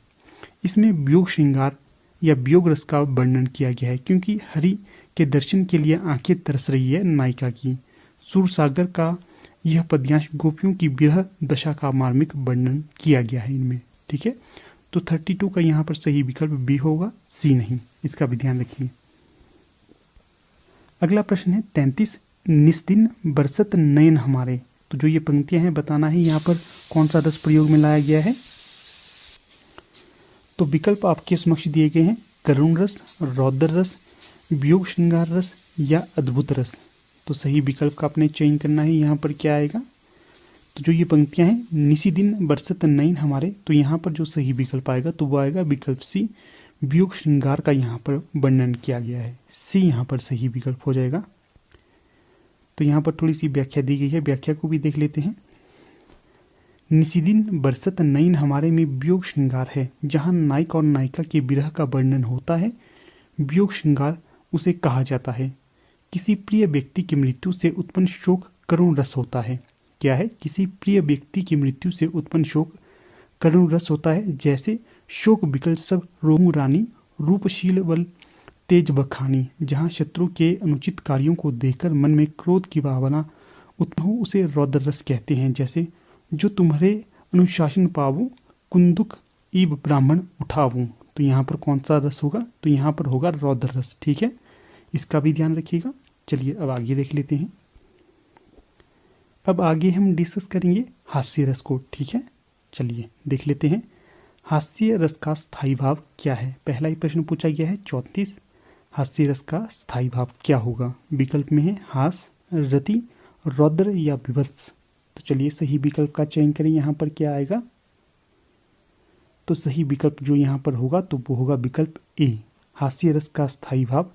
इसमें वियोग श्रृंगार या वियोग रस का वर्णन किया गया है, क्योंकि हरि के दर्शन के लिए आंखें तरस रही है नायिका की। सूरसागर का यह पद्यांश गोपियों की विरह दशा का मार्मिक वर्णन किया गया है इनमें, ठीक है। तो 32 का यहाँ पर सही विकल्प बी होगा, सी नहीं, इसका भी ध्यान रखिए। अगला प्रश्न है 33, निस्दिन बरसत नयन हमारे। तो जो ये पंक्तियां हैं बताना है यहाँ पर कौन सा रस प्रयोग में लाया गया है। तो विकल्प आपके समक्ष दिए गए हैं, करुण रस, रौद्र रस, वियोग श्रृंगार रस या अद्भुत रस। तो सही विकल्प का आपने चयन करना है। यहाँ पर क्या आएगा, तो जो ये पंक्तियां हैं, निसी दिन बरसत नयन हमारे, तो यहाँ पर जो सही विकल्प आएगा तो वो आएगा विकल्प सी, वियोग श्रृंगार का यहाँ पर वर्णन किया गया है, सी यहाँ पर सही विकल्प हो जाएगा। तो यहाँ पर थोड़ी सी व्याख्या दी गई है, व्याख्या को भी देख लेते हैं। निशिदिन बरसत नयन हमारे में वियोग श्रृंगार है, जहाँ नायक और नायिका के विरह का वर्णन होता है। वियोग श्रृंगार उसे कहा जाता है। किसी प्रिय व्यक्ति की मृत्यु से उत्पन्न शोक करुण रस होता है। क्या है, किसी प्रिय व्यक्ति की मृत्यु से उत्पन्न शोक करुण रस होता है। जैसे शोक विकल सब रोमू रानी, रूपशील बल तेज बखानी। जहाँ शत्रु के अनुचित कार्यों को देखकर मन में क्रोध की भावना उत्पन्न हो, उसे रौद्र रस कहते हैं। जैसे जो तुम्हारे अनुशासन पावूं, कुंदुक ईब ब्राह्मण उठावूं। तो यहाँ पर कौन सा रस होगा, तो यहाँ पर होगा रौद्र रस, ठीक है, इसका भी ध्यान रखिएगा। चलिए अब आगे देख लेते हैं। अब आगे हम डिस्कस करेंगे हास्य रस को, ठीक है। चलिए देख लेते हैं हास्य रस का स्थायी भाव क्या है। पहला ही प्रश्न पूछा गया है 34, हास्य रस का स्थायी भाव क्या होगा। विकल्प में है हास, रति, रौद्र या विभत्स। तो चलिए सही विकल्प का चयन करें। यहाँ पर क्या आएगा, तो सही विकल्प जो यहाँ पर होगा तो वो होगा विकल्प ए, हास्य रस का स्थायी भाव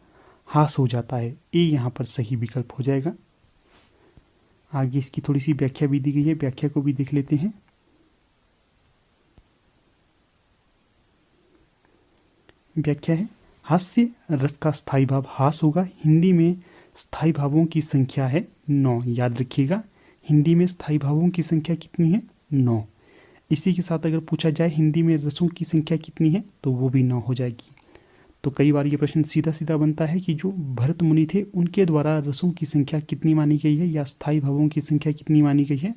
हास हो जाता है, ए यहाँ पर सही विकल्प हो जाएगा। आगे इसकी थोड़ी सी व्याख्या भी दी गई है, व्याख्या को भी देख लेते हैं। व्याख्या है, हास्य रस का स्थायी भाव हास होगा। हिंदी में स्थायी भावों की संख्या है 9, याद रखिएगा, हिंदी में स्थायी भावों की संख्या कितनी है, 9। इसी के साथ अगर पूछा जाए हिंदी में रसों की संख्या कितनी है, तो वो भी 9 हो जाएगी। तो कई बार ये प्रश्न सीधा सीधा बनता है कि जो भरत मुनि थे उनके द्वारा रसों की संख्या कितनी मानी गई है या स्थायी भावों की संख्या कितनी मानी गई है,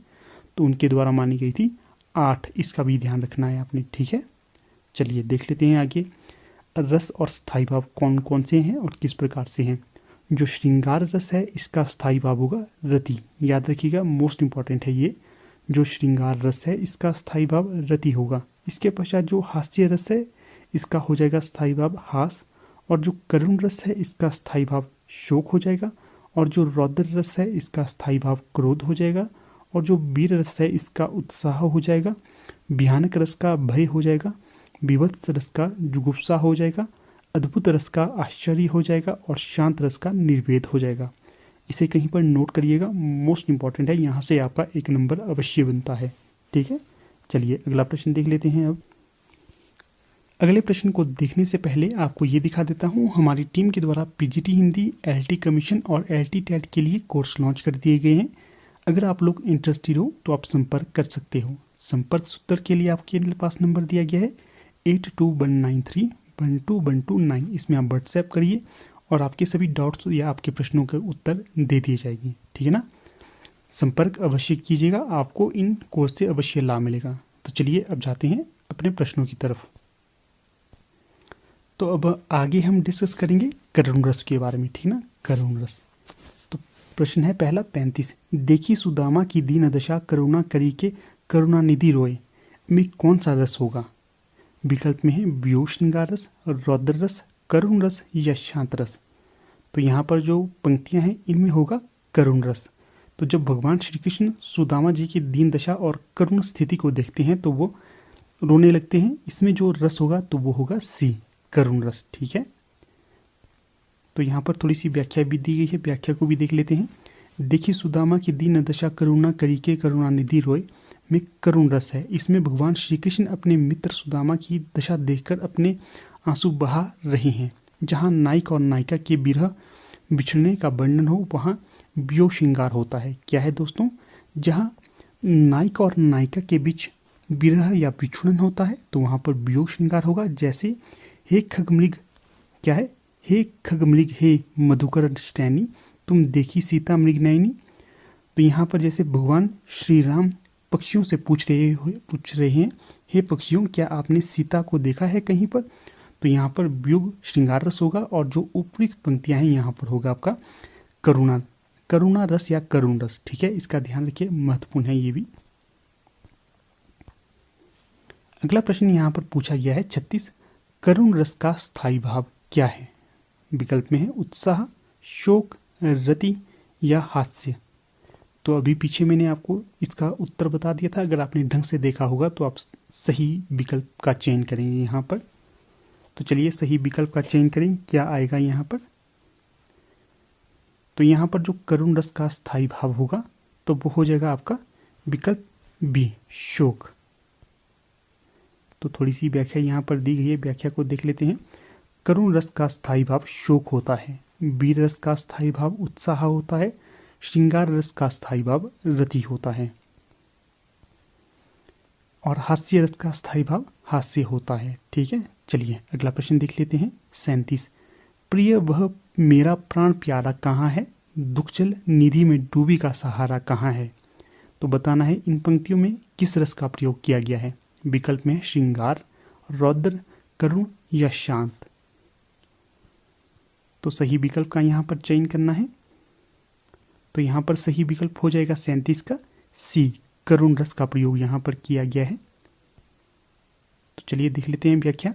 तो उनके द्वारा मानी गई थी 8। इसका भी ध्यान रखना है आपने, ठीक है। चलिए देख लेते हैं आगे रस और स्थायी भाव कौन कौन से हैं और किस प्रकार से हैं। जो श्रृंगार रस है इसका स्थायी भाव होगा रति, याद रखिएगा, मोस्ट इंपॉर्टेंट है ये। जो श्रृंगार रस है इसका स्थायी भाव रति होगा। इसके पश्चात जो हास्य रस है इसका हो जाएगा स्थायी भाव हास, और जो करुण रस है इसका स्थायी भाव शोक हो जाएगा, और जो रौद्र रस है इसका स्थायी भाव क्रोध हो जाएगा, और जो वीर रस है इसका उत्साह हो जाएगा, भयानक रस का भय हो जाएगा, विभत्स रस का जुगुप्सा हो जाएगा, अद्भुत रस का आश्चर्य हो जाएगा, और शांत रस का निर्वेद हो जाएगा। इसे कहीं पर नोट करिएगा, मोस्ट इंपॉर्टेंट है, यहाँ से आपका 1 नंबर अवश्य बनता है, ठीक है। चलिए अगला प्रश्न देख लेते हैं। अब अगले प्रश्न को देखने से पहले आपको ये दिखा देता हूँ, हमारी टीम के द्वारा पीजीटी हिंदी, एलटी कमीशन और एलटी टेट के लिए कोर्स लॉन्च कर दिए गए हैं। अगर आप लोग इंटरेस्टेड हो तो आप संपर्क कर सकते हो। संपर्क सूत्र के लिए आपके पास नंबर दिया गया है 8219312129। इसमें आप व्हाट्सएप करिए और आपके सभी डाउट्स या आपके प्रश्नों के उत्तर दे दिए जाएंगे, ठीक है ना। संपर्क अवश्य कीजिएगा, आपको इन कोर्स से अवश्य लाभ मिलेगा। तो चलिए अब जाते हैं अपने प्रश्नों की तरफ। तो अब आगे हम डिस्कस करेंगे करुण रस के बारे में, ठीक ना, करुण रस। तो प्रश्न है पहला 35, देखी सुदामा की दीन दशा, करुणा करी के करुणा निधि रोए में कौन सा रस होगा। विकल्प में है वियोग श्रृंगार रस, रौद्र रस, करुण रस या शांत रस। तो यहाँ पर जो पंक्तियाँ हैं इनमें होगा करुण रस। तो जब भगवान श्री कृष्ण सुदामा जी की दीन दशा और करुण स्थिति को देखते हैं तो वो रोने लगते हैं। इसमें जो रस होगा तो वो होगा सी, करुण रस। ठीक है, तो यहाँ पर थोड़ी सी व्याख्या भी दी गई है, व्याख्या को भी देख लेते हैं। देखिए सुदामा की दीन दशा करुणा करिके करुणानिधि रोय में करुण रस है। इसमें भगवान श्री कृष्ण अपने मित्र सुदामा की दशा देखकर अपने आंसू बहा रहे हैं। जहाँ नायक और नायिका के विरह बिछड़ने का वर्णन हो वहाँ वियोग श्रृंगार होता है। क्या है दोस्तों, जहाँ नायक और नायिका के बीच विरह या विछुड़न होता है तो वहाँ पर वियोग श्रृंगार होगा। जैसे हे खगमृग, क्या है, हे खगमृग हे मधुकर श्रेणी तुम देखी सीता मृग नयनी। तो यहाँ पर जैसे भगवान श्री राम पक्षियों से पूछ रहे हैं, हे पक्षियों क्या आपने सीता को देखा है कहीं पर। तो यहाँ पर वियोग श्रृंगार रस होगा और जो उपयुक्त पंक्तियां हैं यहाँ पर होगा आपका करुणा रस या करुण रस। ठीक है, इसका ध्यान रखिए, महत्वपूर्ण है ये भी। अगला प्रश्न यहाँ पर पूछा गया है 36, करुण रस का स्थायी भाव क्या है। विकल्प में है उत्साह, शोक, रति या हास्य। तो अभी पीछे मैंने आपको इसका उत्तर बता दिया था, अगर आपने ढंग से देखा होगा तो आप सही विकल्प का चयन करेंगे यहाँ पर। तो चलिए सही विकल्प का चयन करें, क्या आएगा यहाँ पर। तो यहाँ पर जो करुण रस का स्थायी भाव होगा तो वो हो जाएगा आपका विकल्प बी, शोक। तो थोड़ी सी व्याख्या यहाँ पर दी गई है, व्याख्या को देख लेते हैं। करुण रस का स्थायी भाव शोक होता है, वीर रस का स्थायी भाव उत्साह होता है, श्रृंगार रस का स्थायी भाव रति होता है और हास्य रस का स्थायी भाव हास्य होता है। ठीक है, चलिए अगला प्रश्न देख लेते हैं 37, प्रिय वह मेरा प्राण प्यारा कहाँ है, दुखजल निधि में डूबी का सहारा कहाँ है। तो बताना है इन पंक्तियों में किस रस का प्रयोग किया गया है। विकल्प में श्रृंगार, रौद्र, करुण या शांत। तो सही विकल्प का यहाँ पर चयन करना है। तो यहाँ पर सही विकल्प हो जाएगा 37 का सी, करुण रस का प्रयोग यहाँ पर किया गया है। तो चलिए देख लेते हैं व्याख्या।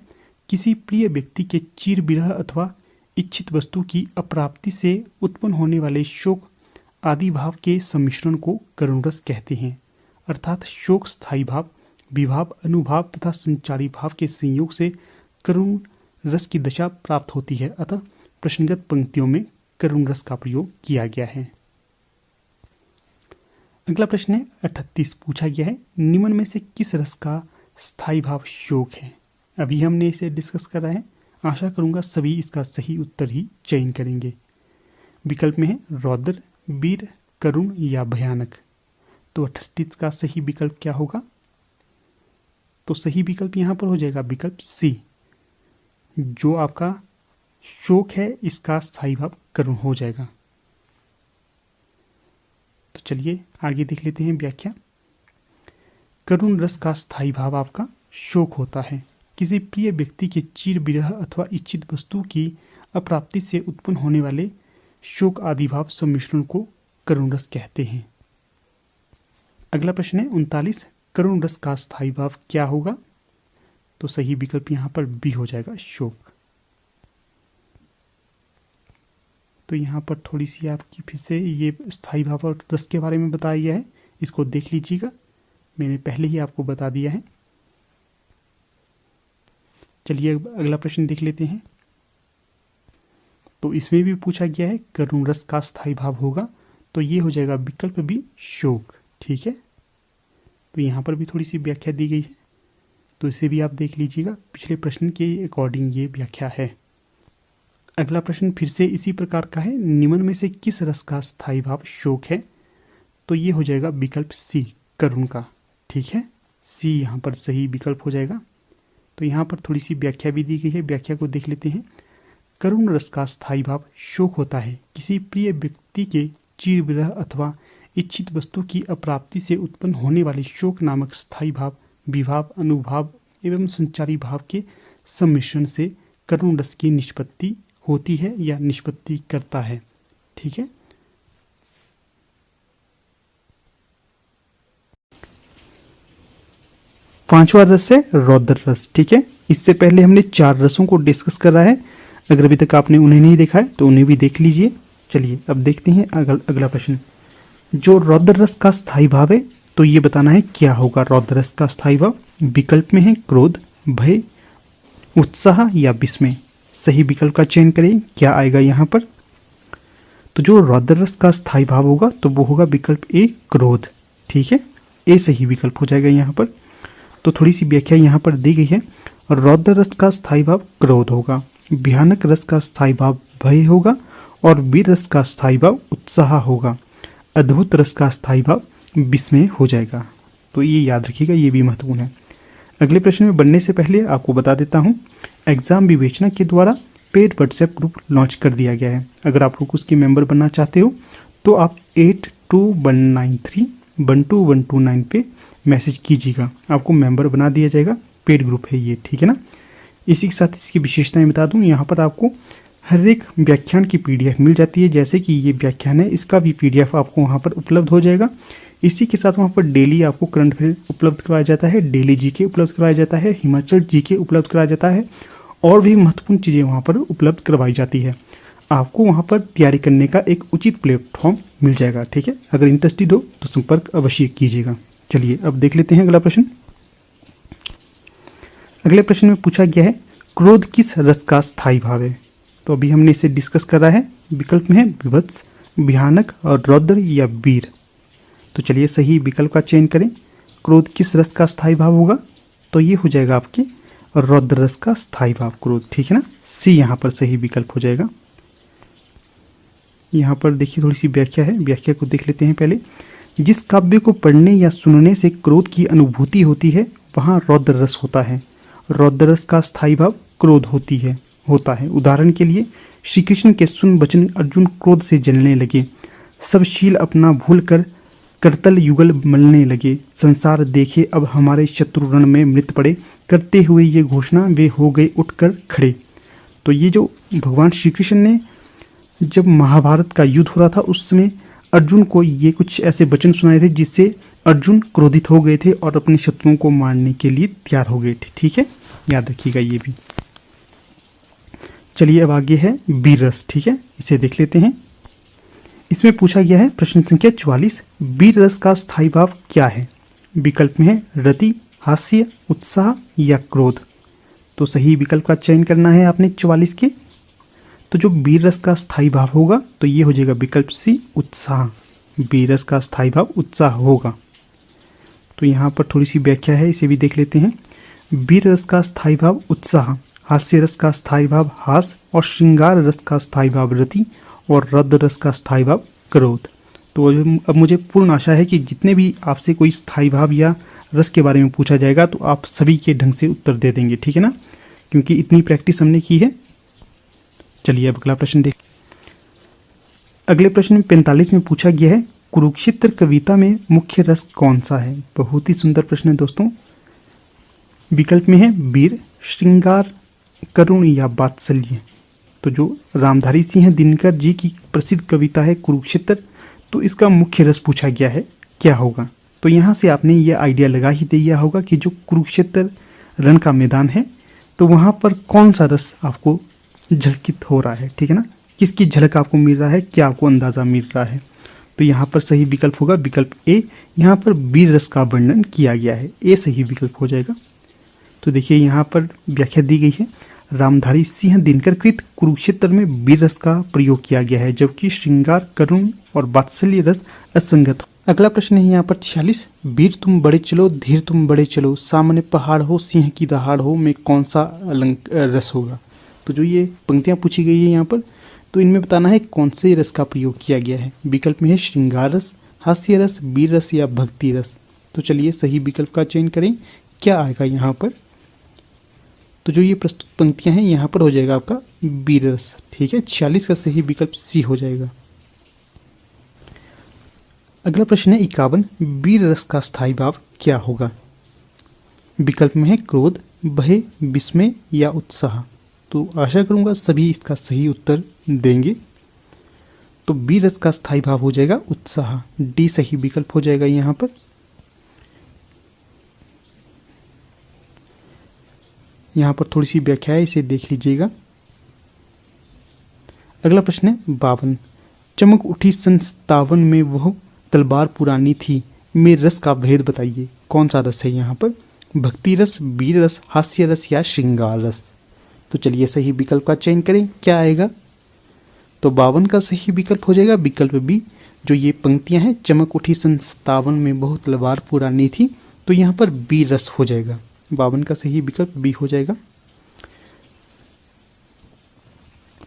किसी प्रिय व्यक्ति के चिर विरह अथवा इच्छित वस्तु की अप्राप्ति से उत्पन्न होने वाले शोक आदि भाव के सम्मिश्रण को करुण रस कहते हैं। अर्थात शोक स्थायी भाव, विभाव, अनुभाव तथा संचारी भाव के संयोग से करुण रस की दशा प्राप्त होती है। अतः प्रश्नगत पंक्तियों में करुण रस का प्रयोग किया गया है। अगला प्रश्न है 38, पूछा गया है निम्न में से किस रस का स्थायी भाव शोक है। अभी हमने इसे डिस्कस करा है, आशा करूंगा सभी इसका सही उत्तर ही चयन करेंगे। विकल्प में है रौद्र, वीर, करुण या भयानक। तो 38 का सही विकल्प क्या होगा। तो सही विकल्प यहाँ पर हो जाएगा विकल्प सी, जो आपका शोक है इसका स्थायी भाव करुण हो जाएगा। तो चलिए आगे देख लेते हैं व्याख्या। करुण रस का स्थायी भाव आपका शोक होता है। किसी प्रिय व्यक्ति के चिर विरह अथवा इच्छित वस्तु की अप्राप्ति से उत्पन्न होने वाले शोक आदि भाव सम्मिश्रण को करुण रस कहते हैं। अगला प्रश्न है 39, करुण रस का स्थायी भाव क्या होगा। तो सही विकल्प यहाँ पर बी हो जाएगा, शोक। तो यहाँ पर थोड़ी सी आपकी फिर से ये स्थायी भाव और रस के बारे में बताया गया है, इसको देख लीजिएगा, मैंने पहले ही आपको बता दिया है। चलिए अगला प्रश्न देख लेते हैं। तो इसमें भी पूछा गया है करुण रस का स्थायी भाव होगा, तो ये हो जाएगा विकल्प बी, शोक। ठीक है, तो यहाँ पर भी थोड़ी सी व्याख्या दी गई है, तो इसे भी आप देख लीजिएगा, पिछले प्रश्न के अकॉर्डिंग ये व्याख्या है। अगला प्रश्न फिर से इसी प्रकार का है, निम्न में से किस रस का स्थायी भाव शोक है। तो ये हो जाएगा विकल्प सी, करुण का। ठीक है, सी यहाँ पर सही विकल्प हो जाएगा। तो यहाँ पर थोड़ी सी व्याख्या भी दी गई है, व्याख्या को देख लेते हैं। करुण रस का स्थायी भाव शोक होता है। किसी प्रिय व्यक्ति के चिर विरह अथवा इच्छित वस्तु की अप्राप्ति से उत्पन्न होने वाले शोक नामक स्थायी भाव, विभाव, अनुभाव एवं संचारी भाव के सम्मिश्रण से करुण रस की निष्पत्ति होती है या निष्पत्ति करता है। ठीक है, पांचवा रस है रौद्र रस। ठीक है, इससे पहले हमने 4 रसों को डिस्कस करा है, अगर अभी तक आपने उन्हें नहीं देखा है तो उन्हें भी देख लीजिए। चलिए अब देखते हैं अगला प्रश्न। जो रौद्र रस का स्थायी भाव है तो ये बताना है क्या होगा रौद्र रस का स्थायी भाव। विकल्प में है क्रोध, भय, उत्साह या विस्मय। सही विकल्प का चयन करें, क्या आएगा यहाँ पर। तो जो रौद्र रस का स्थायी भाव होगा तो वो होगा विकल्प ए क्रोध। ठीक है, ए सही विकल्प हो जाएगा यहाँ पर। तो थोड़ी सी व्याख्या यहाँ पर दी गई है। रौद्र रस का स्थायी भाव क्रोध होगा, भयानक रस का स्थायी भाव भय होगा और वीर रस का स्थायी भाव उत्साह होगा, अद्भुत रस का स्थायी भाव विस्मय हो जाएगा। तो ये याद रखिएगा, ये भी महत्वपूर्ण है। अगले प्रश्न में बढ़ने से पहले आपको बता देता हूँ, एग्जाम विवेचना के द्वारा पेड व्हाट्सएप ग्रुप लॉन्च कर दिया गया है। अगर आप लोग उसके मेंबर बनना चाहते हो तो आप 8219312129 पे मैसेज कीजिएगा, आपको मेंबर बना दिया जाएगा। पेड ग्रुप है ये, ठीक है ना। इसी के साथ इसकी विशेषताएं बता दूं, यहाँ पर आपको हर एक व्याख्यान की पीडीएफ मिल जाती है। जैसे कि ये व्याख्यान है, इसका भी पीडीएफ आपको वहाँ पर उपलब्ध हो जाएगा। इसी के साथ वहाँ पर डेली आपको करंट अफेयर उपलब्ध करवाया जाता है, डेली जीके उपलब्ध करवाया जाता है, हिमाचल जीके उपलब्ध कराया जाता है और भी महत्वपूर्ण चीज़ें वहाँ पर उपलब्ध करवाई जाती है। आपको वहाँ पर तैयारी करने का एक उचित प्लेटफॉर्म मिल जाएगा। ठीक है, अगर इंटरेस्टेड हो तो संपर्क अवश्य कीजिएगा। चलिए अब देख लेते हैं अगला प्रश्न। अगले प्रश्न में पूछा गया है, क्रोध किस रस का स्थायी भाव है। तो अभी हमने इसे डिस्कस करा है। विकल्प में है विभत्स, भयानक और रौद्र या वीर। तो चलिए सही विकल्प का चयन करें। क्रोध किस रस का स्थायी भाव होगा, तो ये हो जाएगा आपके रौद्र रस का स्थायी भाव क्रोध। ठीक है ना, सी यहाँ पर सही विकल्प हो जाएगा। यहाँ पर देखिए थोड़ी सी व्याख्या है, व्याख्या को देख लेते हैं पहले। जिस काव्य को पढ़ने या सुनने से क्रोध की अनुभूति होती है वहाँ रौद्र रस होता है। रौद्र रस का स्थायी भाव क्रोध होता है। उदाहरण के लिए श्री कृष्ण के सुन वचन अर्जुन क्रोध से जलने लगे, सब शील अपना भूल कर करतल युगल मलने लगे, संसार देखे अब हमारे शत्रु रण में मृत पड़े, करते हुए ये घोषणा वे हो गए उठकर खड़े। तो ये जो भगवान श्री कृष्ण ने जब महाभारत का युद्ध हो रहा था उस समय अर्जुन को ये कुछ ऐसे वचन सुनाए थे जिससे अर्जुन क्रोधित हो गए थे और अपने शत्रुओं को मारने के लिए तैयार हो गए थे। ठीक है, याद रखिएगा ये भी। चलिए अब आगे है वीर रस। ठीक है, इसे देख लेते हैं। इसमें पूछा गया है प्रश्न संख्या 44, वीर रस का स्थायी भाव क्या है। विकल्प में है रति, हास्य, उत्साह या क्रोध। तो सही विकल्प का चयन करना है आपने 44 के। तो जो वीर रस का स्थायी भाव होगा तो ये हो जाएगा विकल्प सी उत्साह। वीर रस का स्थायी भाव उत्साह होगा। तो यहाँ पर थोड़ी सी व्याख्या है, इसे भी देख लेते हैं। वीर रस का स्थायी भाव उत्साह, हास्य रस का स्थायी भाव हास और श्रृंगार रस का स्थायी भाव रति और रौद्र रस का स्थायी भाव क्रोध। तो अब मुझे पूर्ण आशा है कि जितने भी आपसे कोई स्थायी भाव या रस के बारे में पूछा जाएगा तो आप सभी के ढंग से उत्तर दे देंगे। ठीक है ना, क्योंकि इतनी प्रैक्टिस हमने की है। चलिए अब अगला प्रश्न देख। अगले प्रश्न 45 में पूछा गया है, कुरुक्षेत्र कविता में मुख्य रस कौन सा है। बहुत ही सुंदर प्रश्न है दोस्तों। विकल्प में है वीर, श्रृंगार, करुण या वात्सल्य। तो जो रामधारी सिंह दिनकर जी की प्रसिद्ध कविता है कुरुक्षेत्र, तो इसका मुख्य रस पूछा गया है क्या होगा। तो यहाँ से आपने ये आइडिया लगा ही दिया होगा कि जो कुरुक्षेत्र रण का मैदान है तो वहाँ पर कौन सा रस आपको झलकित हो रहा है। ठीक है ना, किसकी झलक आपको मिल रहा है, क्या आपको अंदाज़ा मिल रहा है। तो यहाँ पर सही विकल्प होगा विकल्प ए। यहाँ पर वीर रस का वर्णन किया गया है, ए सही विकल्प हो जाएगा। तो देखिए यहाँ पर व्याख्या दी गई है, रामधारी सिंह दिनकर कृत कुरुक्षेत्र में वीर रस का प्रयोग किया गया है, जबकि श्रृंगार, करुण और वात्सल्य रस असंगत। अगला प्रश्न है यहाँ पर 46, वीर तुम बड़े चलो, धीर तुम बड़े चलो, सामने पहाड़ हो, सिंह की दहाड़ हो, में कौन सा रस होगा। तो जो ये पंक्तियाँ पूछी गई है यहाँ पर, तो इनमें बताना है कौन से रस का प्रयोग किया गया है। विकल्प में है श्रृंगार रस, हास्य रस, वीर रस या भक्ति रस। तो चलिए सही विकल्प का चयन करें, क्या आएगा यहाँ पर। तो जो ये प्रस्तुत पंक्तियां हैं यहाँ पर हो जाएगा आपका वीर रस। ठीक है, 46 का सही विकल्प सी हो जाएगा। अगला प्रश्न है 51, वीर रस का स्थायी भाव क्या होगा। विकल्प में है क्रोध, भय, विस्मय या उत्साह। तो आशा करूंगा सभी इसका सही उत्तर देंगे। तो वीर रस का स्थायी भाव हो जाएगा उत्साह, डी सही विकल्प हो जाएगा यहाँ पर। यहाँ पर थोड़ी सी व्याख्या है, इसे देख लीजिएगा। अगला प्रश्न है 52, चमक उठी सन 57 में वह तलवार पुरानी थी, में रस का भेद बताइए। कौन सा रस है यहाँ पर? भक्ति रस, वीर रस, हास्य रस या श्रृंगार रस? तो चलिए सही विकल्प का चयन करें, क्या आएगा? तो 52 का सही विकल्प हो जाएगा विकल्प बी। जो ये पंक्तियां हैं, चमक उठी सन 57 में बहुत तलवार पुरानी थी, तो यहाँ पर बी रस हो जाएगा। 52 का सही विकल्प बी हो जाएगा।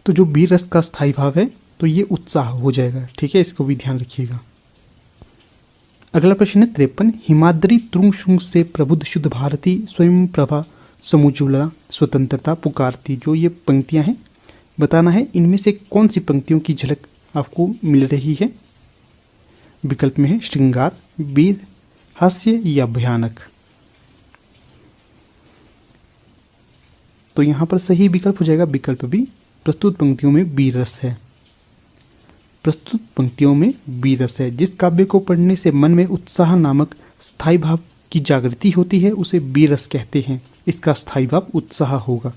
तो जो बी रस का स्थायी भाव है तो ये उत्साह हो जाएगा, ठीक है, इसको भी ध्यान रखिएगा। अगला प्रश्न है 53। हिमाद्री तुंग शुंग से प्रबुद्ध शुद्ध भारती स्वयं प्रभा समुज्ज्वला स्वतंत्रता पुकारती। जो ये पंक्तियां हैं, बताना है इनमें से कौन सी पंक्तियों की झलक आपको मिल रही है। विकल्प में है श्रृंगार, वीर, हास्य या भयानक। तो यहां पर सही विकल्प हो जाएगा विकल्प बी। प्रस्तुत पंक्तियों में वीर रस है। प्रस्तुत पंक्तियों में वीर रस है। जिस काव्य को पढ़ने से मन में उत्साह नामक स्थायी भाव की जागृति होती है उसे वीर रस कहते हैं। इसका स्थायी भाव उत्साह होगा।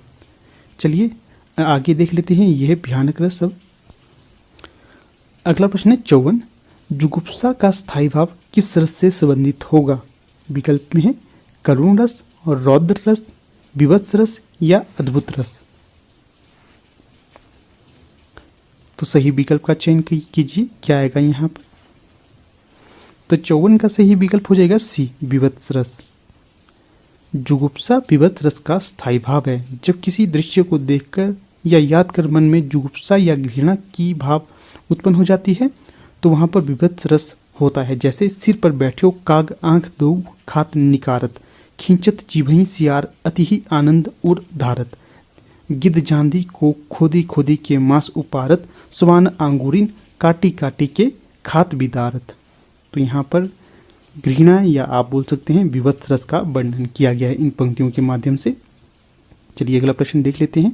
चलिए आगे देख लेते हैं, यह है भयानक रस। अब अगला प्रश्न है 54। जुगुप्सा का स्थायी भाव किस रस से संबंधित होगा? विकल्प में है करुण रस और रौद्र रस, विभत्स रस या अद्भुत रस। तो सही विकल्प का चयन कीजिए, क्या आएगा यहाँ पर? तो 54 का सही विकल्प हो जाएगा सी, विभत्स रस। जुगुप्सा विभत्स रस का स्थायी भाव है। जब किसी दृश्य को देखकर या याद कर मन में जुगुप्सा या घृणा की भाव उत्पन्न हो जाती है तो वहां पर विभत्स रस होता है। जैसे सिर पर बैठे हो काग आंख दो खात निकारत, खींचत जिभहि सियार अति ही आनंद उर धारत, गिद्ध जांधी को खोदी खोदी के मांस उपारत, स्वान आंगूरिन काटी काटी के खात बिदारत। तो यहाँ पर घृणा या आप बोल सकते हैं विभत्स रस का वर्णन किया गया है इन पंक्तियों के माध्यम से। चलिए अगला प्रश्न देख लेते हैं।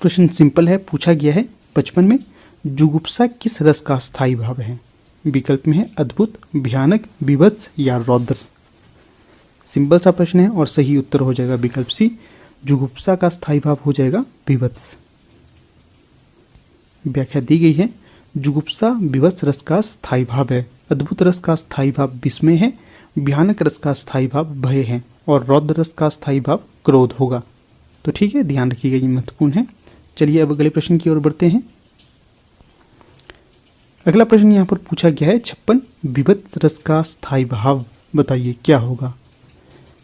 प्रश्न सिंपल है, पूछा गया है 55 में जुगुप्सा किस रस का स्थायी भाव है? विकल्प में है अद्भुत, भयानक, विभत्स या रौद्र। सिंपल सा प्रश्न है और सही उत्तर हो जाएगा विकल्प सी। जुगुप्सा का स्थायी भाव हो जाएगा विभत्स। व्याख्या दी गई है, जुगुप्सा विभत्स रस का स्थायी भाव है, अद्भुत रस का स्थायी भाव विस्मय है, भयानक रस का स्थायी भाव भय है और रौद्र रस का स्थायी भाव क्रोध होगा। तो ठीक है, ध्यान रखिएगा, ये महत्वपूर्ण है। चलिए अब अगले प्रश्न की ओर बढ़ते हैं। अगला प्रश्न यहाँ पर पूछा गया है 56। विभत्स रस का स्थायी भाव बताइए, क्या होगा?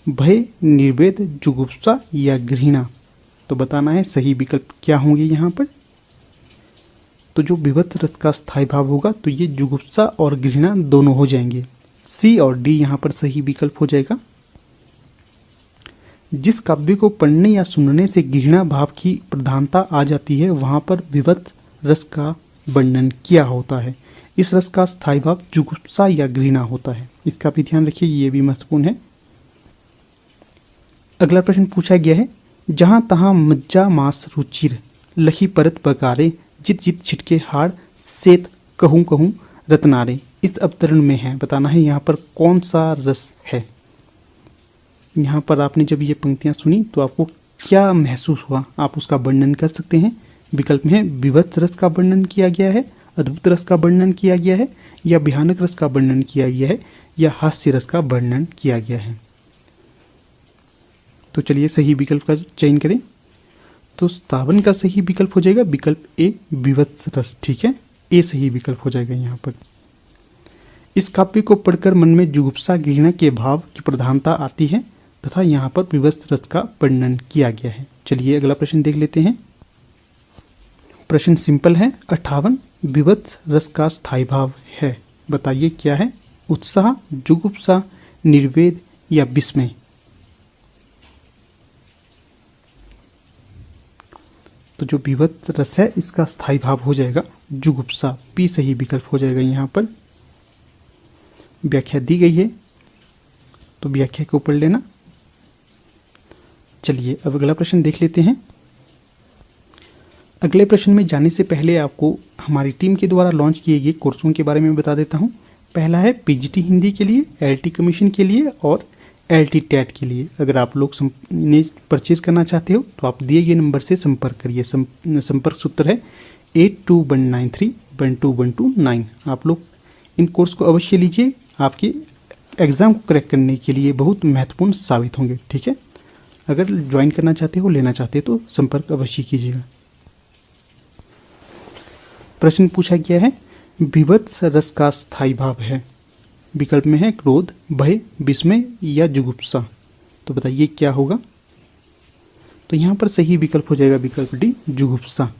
भय, निर्वेद, जुगुप्सा या घृणा। तो बताना है सही विकल्प क्या होंगे यहाँ पर। तो जो विभत्स रस का स्थायी भाव होगा तो ये जुगुप्सा और घृणा दोनों हो जाएंगे। सी और डी यहाँ पर सही विकल्प हो जाएगा। जिस काव्य को पढ़ने या सुनने से घृणा भाव की प्रधानता आ जाती है वहां पर विभत्स रस का वर्णन किया होता है। इस रस का स्थायी भाव जुगुप्सा या घृणा होता है। इसका भी ध्यान रखिए, ये भी महत्वपूर्ण है। अगला प्रश्न पूछा गया है, जहां तहां मज्जा मांस रुचिर, लखी परत पकारे, जित जित छिटके हार, सेत कहूँ कहूँ रत्नारे। इस अवतरण में है, बताना है यहाँ पर कौन सा रस है। यहाँ पर आपने जब ये पंक्तियाँ सुनी तो आपको क्या महसूस हुआ, आप उसका वर्णन कर सकते हैं। विकल्प में है विभत्स रस का वर्णन किया गया है, अद्भुत रस का वर्णन किया गया है, या भयानक रस का वर्णन किया गया है, या हास्य रस का वर्णन किया गया है। तो चलिए सही विकल्प का चयन करें। तो 57 का सही विकल्प हो जाएगा विकल्प ए, विभत्स रस। ठीक है, ए सही विकल्प हो जाएगा यहाँ पर। इस काव्य को पढ़कर मन में जुगुप्सा घृणा के भाव की प्रधानता आती है तथा यहाँ पर विभत्स रस का वर्णन किया गया है। चलिए अगला प्रश्न देख लेते हैं। प्रश्न सिंपल है, 58। विभत्स रस का स्थायी भाव है, बताइए क्या है? उत्साह, जुगुप्सा, निर्वेद या विस्मय। तो जो विभत्स रस है इसका स्थायी भाव हो जाएगा जुगुप्सा। पी सही विकल्प हो जाएगा यहाँ पर। व्याख्या दी गई है तो व्याख्या को पढ़ लेना। चलिए अब अगला प्रश्न देख लेते हैं। अगले प्रश्न में जाने से पहले आपको हमारी टीम के द्वारा लॉन्च किए गए कोर्सों के बारे में बता देता हूँ। पहला है पीजीटी हिंदी के लिए, एलटी कमीशन के लिए और एलटी टैट के लिए। अगर आप लोग इन्हें परचेज करना चाहते हो तो आप दिए गए नंबर से संपर्क करिए। संपर्क सूत्र है 8219312129। आप लोग इन कोर्स को अवश्य लीजिए, आपके एग्ज़ाम को क्रैक करने के लिए बहुत महत्वपूर्ण साबित होंगे। ठीक है, अगर ज्वाइन करना चाहते हो, लेना चाहते हो तो संपर्क अवश्य कीजिएगा। प्रश्न पूछा गया है, बीभत्स रस का स्थायी भाव है। विकल्प में है क्रोध, भय, विस्मय या जुगुप्सा। तो बताइए क्या होगा। तो यहाँ पर सही विकल्प हो जाएगा विकल्प डी, जुगुप्सा।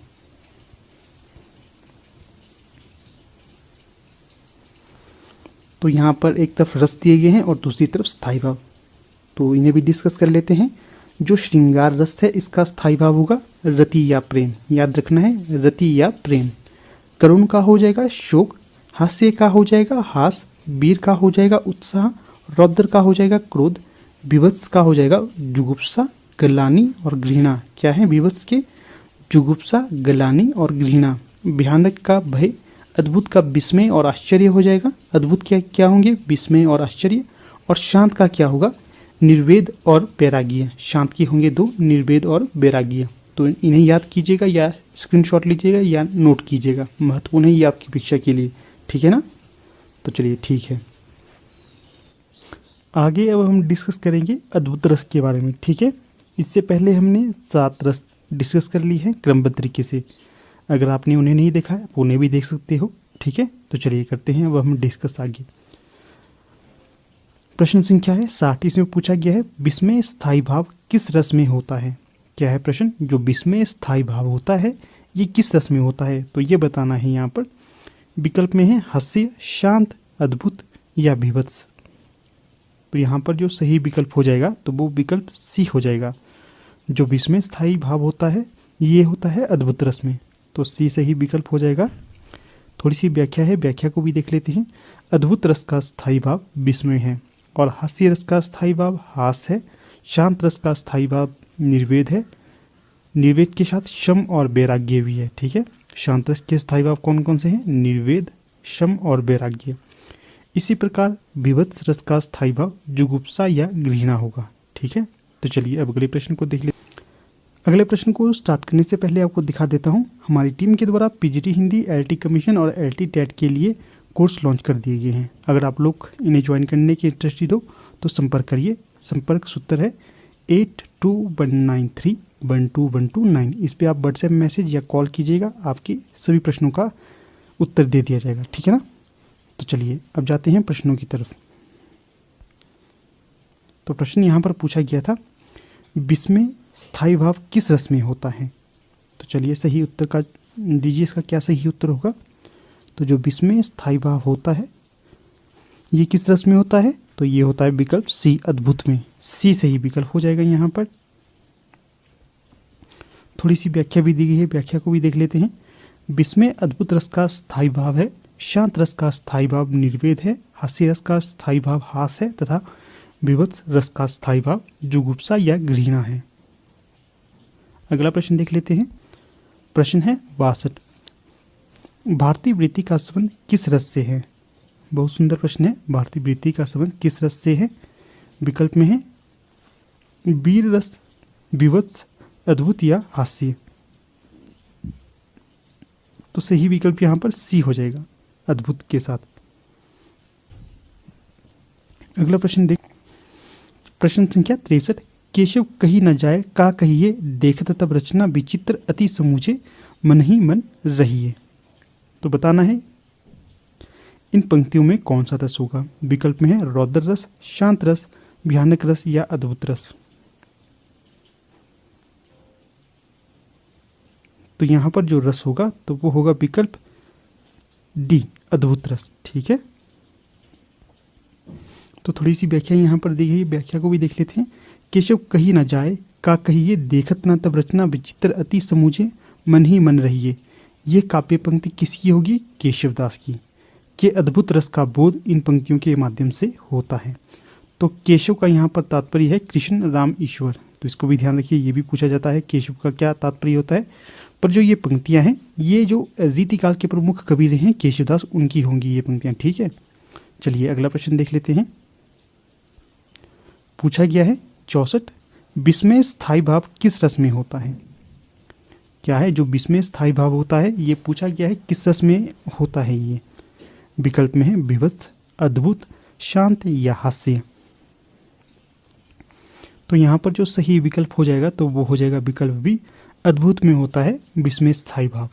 तो यहाँ पर एक तरफ रस दिए गए हैं और दूसरी तरफ स्थायी भाव, तो इन्हें भी डिस्कस कर लेते हैं। जो श्रृंगार रस है इसका स्थायी भाव होगा रति या प्रेम। याद रखना है, रति या प्रेम। करुण का हो जाएगा शोक, हास्य का हो जाएगा हास, वीर का हो जाएगा उत्साह, रौद्र का हो जाएगा क्रोध, बीभत्स का हो जाएगा जुगुप्सा, ग्लानि और घृणा। क्या है बीभत्स के? जुगुप्सा, ग्लानि और घृणा। भयानक का भय, अद्भुत का विस्मय और आश्चर्य हो जाएगा। अद्भुत क्या क्या होंगे? विस्मय और आश्चर्य। और शांत का क्या होगा? निर्वेद और वैराग्य। शांत के होंगे दो, निर्वेद और वैराग्य। तो इन्हें याद कीजिएगा या स्क्रीनशॉट लीजिएगा या नोट कीजिएगा, महत्वपूर्ण है ये आपकी परीक्षा के लिए। ठीक है ना? तो चलिए ठीक है, आगे अब हम डिस्कस करेंगे अद्भुत रस के बारे में। ठीक है, इससे पहले हमने 7 रस डिस्कस कर ली है क्रमबद्ध तरीके से। अगर आपने उन्हें नहीं देखा है तो उन्हें भी देख सकते हो। ठीक है, तो चलिए करते हैं अब हम डिस्कस आगे। प्रश्न संख्या है 60। इसमें पूछा गया है, विस्मय स्थायी भाव किस रस में होता है। क्या है प्रश्न? जो विस्मय स्थायी भाव होता है ये किस रस में होता है, तो ये बताना है। यहाँ पर विकल्प में है हास्य, शांत, अद्भुत या बीभत्स। तो यहाँ पर जो सही विकल्प हो जाएगा तो वो विकल्प सी हो जाएगा। जो विस्मय स्थायी भाव होता है ये होता है अद्भुत रस में, तो सी सही विकल्प हो जाएगा। थोड़ी सी व्याख्या है, व्याख्या को भी देख लेते हैं। अद्भुत रस का स्थायी भाव विस्मय है, और हास्य रस का स्थायी भाव हास है। शांत रस का स्थायी भाव निर्वेद है। निर्वेद के साथ शम और वैराग्य भी है। ठीक है, शांत रस के स्थायी भाव कौन कौन से हैं? निर्वेद, शम और वैराग्य। इसी प्रकार बीभत्स रस का स्थायी भाव जुगुप्सा या घृणा होगा। ठीक है, तो चलिए अब अगले प्रश्न को देख लेते हैं। अगले प्रश्न को स्टार्ट करने से पहले आपको दिखा देता हूँ, हमारी टीम के द्वारा पीजीटी हिंदी, एलटी कमीशन और एलटी टेट के लिए कोर्स लॉन्च कर दिए गए हैं। अगर आप लोग इन्हें ज्वाइन करने के इंटरेस्टेड हो तो संपर्क करिए। संपर्क सूत्र है 8219312129। इस पे आप व्हाट्सएप मैसेज या कॉल कीजिएगा, आपके सभी प्रश्नों का उत्तर दे दिया जाएगा। ठीक है ना? तो चलिए अब जाते हैं प्रश्नों की तरफ। तो प्रश्न यहाँ पर पूछा गया था, विस्मय स्थायी भाव किस रस में होता है। तो चलिए सही उत्तर का दीजिए, इसका क्या सही उत्तर होगा। तो जो विस्मय स्थायी भाव होता है ये किस रस में होता है, तो ये होता है विकल्प सी, अद्भुत में। सी सही विकल्प हो जाएगा। यहाँ पर थोड़ी सी व्याख्या भी दी गई है, व्याख्या को भी देख लेते हैं। विस्मय अद्भुत रस का स्थायी भाव है। शांत रस का स्थायी भाव निर्वेद है। हास्य रस का स्थायी भाव हास है तथा बीभत्स रस का स्थायी भाव जुगुप्सा या घृणा है। अगला प्रश्न देख लेते हैं। प्रश्न है 62। भारतीय वृत्ति का संबंध किस रस से है। बहुत सुंदर प्रश्न है। भारतीय वृत्ति का संबंध किस रस से है। विकल्प में है वीर रस, बीभत्स, अद्भुत या हास्य। तो सही विकल्प यहाँ पर सी हो जाएगा, अद्भुत के साथ। अगला प्रश्न देख, प्रश्न संख्या 63। केशव कही न जाए का कहिए, देखत तब रचना विचित्र अति समूचे, मन ही मन रहिए। तो बताना है इन पंक्तियों में कौन सा रस होगा। विकल्प में है रौद्र रस, शांत रस, भयानक रस या अद्भुत रस। तो यहाँ पर जो रस होगा तो वो होगा विकल्प डी, अद्भुत रस। ठीक है, तो थोड़ी सी व्याख्या यहाँ पर दी गई, व्याख्या को भी देख लेते हैं। केशव कही न जाए का कहिए, देखत न तब रचना विचित्र अति समूचे, मन ही मन रहिए। ये काव्य पंक्ति किसकी होगी? केशवदास की। के अद्भुत रस का बोध इन पंक्तियों के माध्यम से होता है। तो केशव का यहाँ पर तात्पर्य है कृष्ण, राम, ईश्वर। तो इसको भी ध्यान रखिए, ये भी पूछा जाता है केशव का क्या तात्पर्य होता है। पर जो ये पंक्तियां हैं ये जो रीतिकाल के प्रमुख कवि रहे हैं केशवदास, उनकी होंगी ये पंक्तियां। ठीक है, चलिए अगला प्रश्न देख लेते हैं। पूछा गया है 64। विस्मय स्थायी भाव किस रस में होता है। क्या है जो विस्मय स्थायी भाव होता है, ये पूछा गया है किस रस में होता है। ये विकल्प में है विभत्स, अद्भुत, शांत या हास्य। तो यहाँ पर जो सही विकल्प हो जाएगा तो वो हो जाएगा विकल्प बी, अद्भुत में होता है विस्मय स्थायी भाव।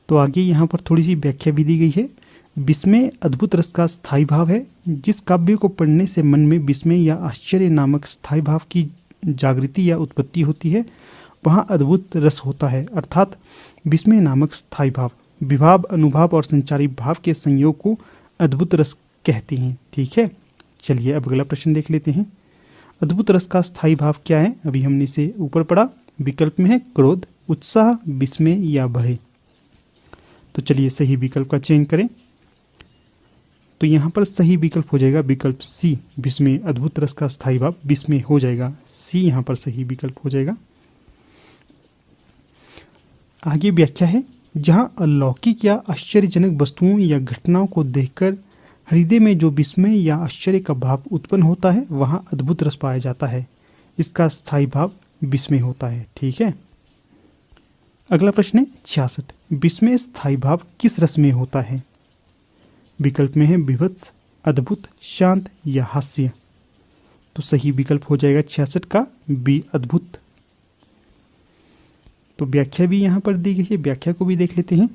तो आगे यहाँ पर थोड़ी सी व्याख्या भी दी गई है। विस्मय अद्भुत रस का स्थायी भाव है। जिस काव्य को पढ़ने से मन में विस्मय या आश्चर्य नामक स्थायी भाव की जागृति या उत्पत्ति होती है वहाँ अद्भुत रस होता है। अर्थात विस्मय नामक स्थायी भाव विभाव, अनुभाव और संचारी भाव के संयोग को अद्भुत रस कहते हैं। ठीक है, चलिए अब अगला प्रश्न देख लेते हैं। अद्भुत रस का स्थायी भाव क्या है? अभी हमने इसे ऊपर पढ़ा। विकल्प में है क्रोध, उत्साह, विस्मय या भय। तो चलिए सही विकल्प का चयन करें। तो यहाँ पर सही विकल्प हो जाएगा विकल्प सी, विस्मय। अद्भुत रस का स्थायी भाव विस्मय हो जाएगा, सी यहाँ पर सही विकल्प हो जाएगा। आगे व्याख्या है, जहाँ अलौकिक या आश्चर्यजनक वस्तुओं या घटनाओं को देखकर हृदय में जो विस्मय या आश्चर्य का भाव उत्पन्न होता है वहाँ अद्भुत रस पाया जाता है। इसका स्थायी भाव विस्मय होता है। ठीक है, अगला प्रश्न है 66। विस्मय स्थायी भाव किस रस में होता है? विकल्प में है विभत्स, अद्भुत, शांत या हास्य। तो सही विकल्प हो जाएगा 66 का बी, अद्भुत। तो व्याख्या भी यहाँ पर दी गई है, व्याख्या को भी देख लेते हैं।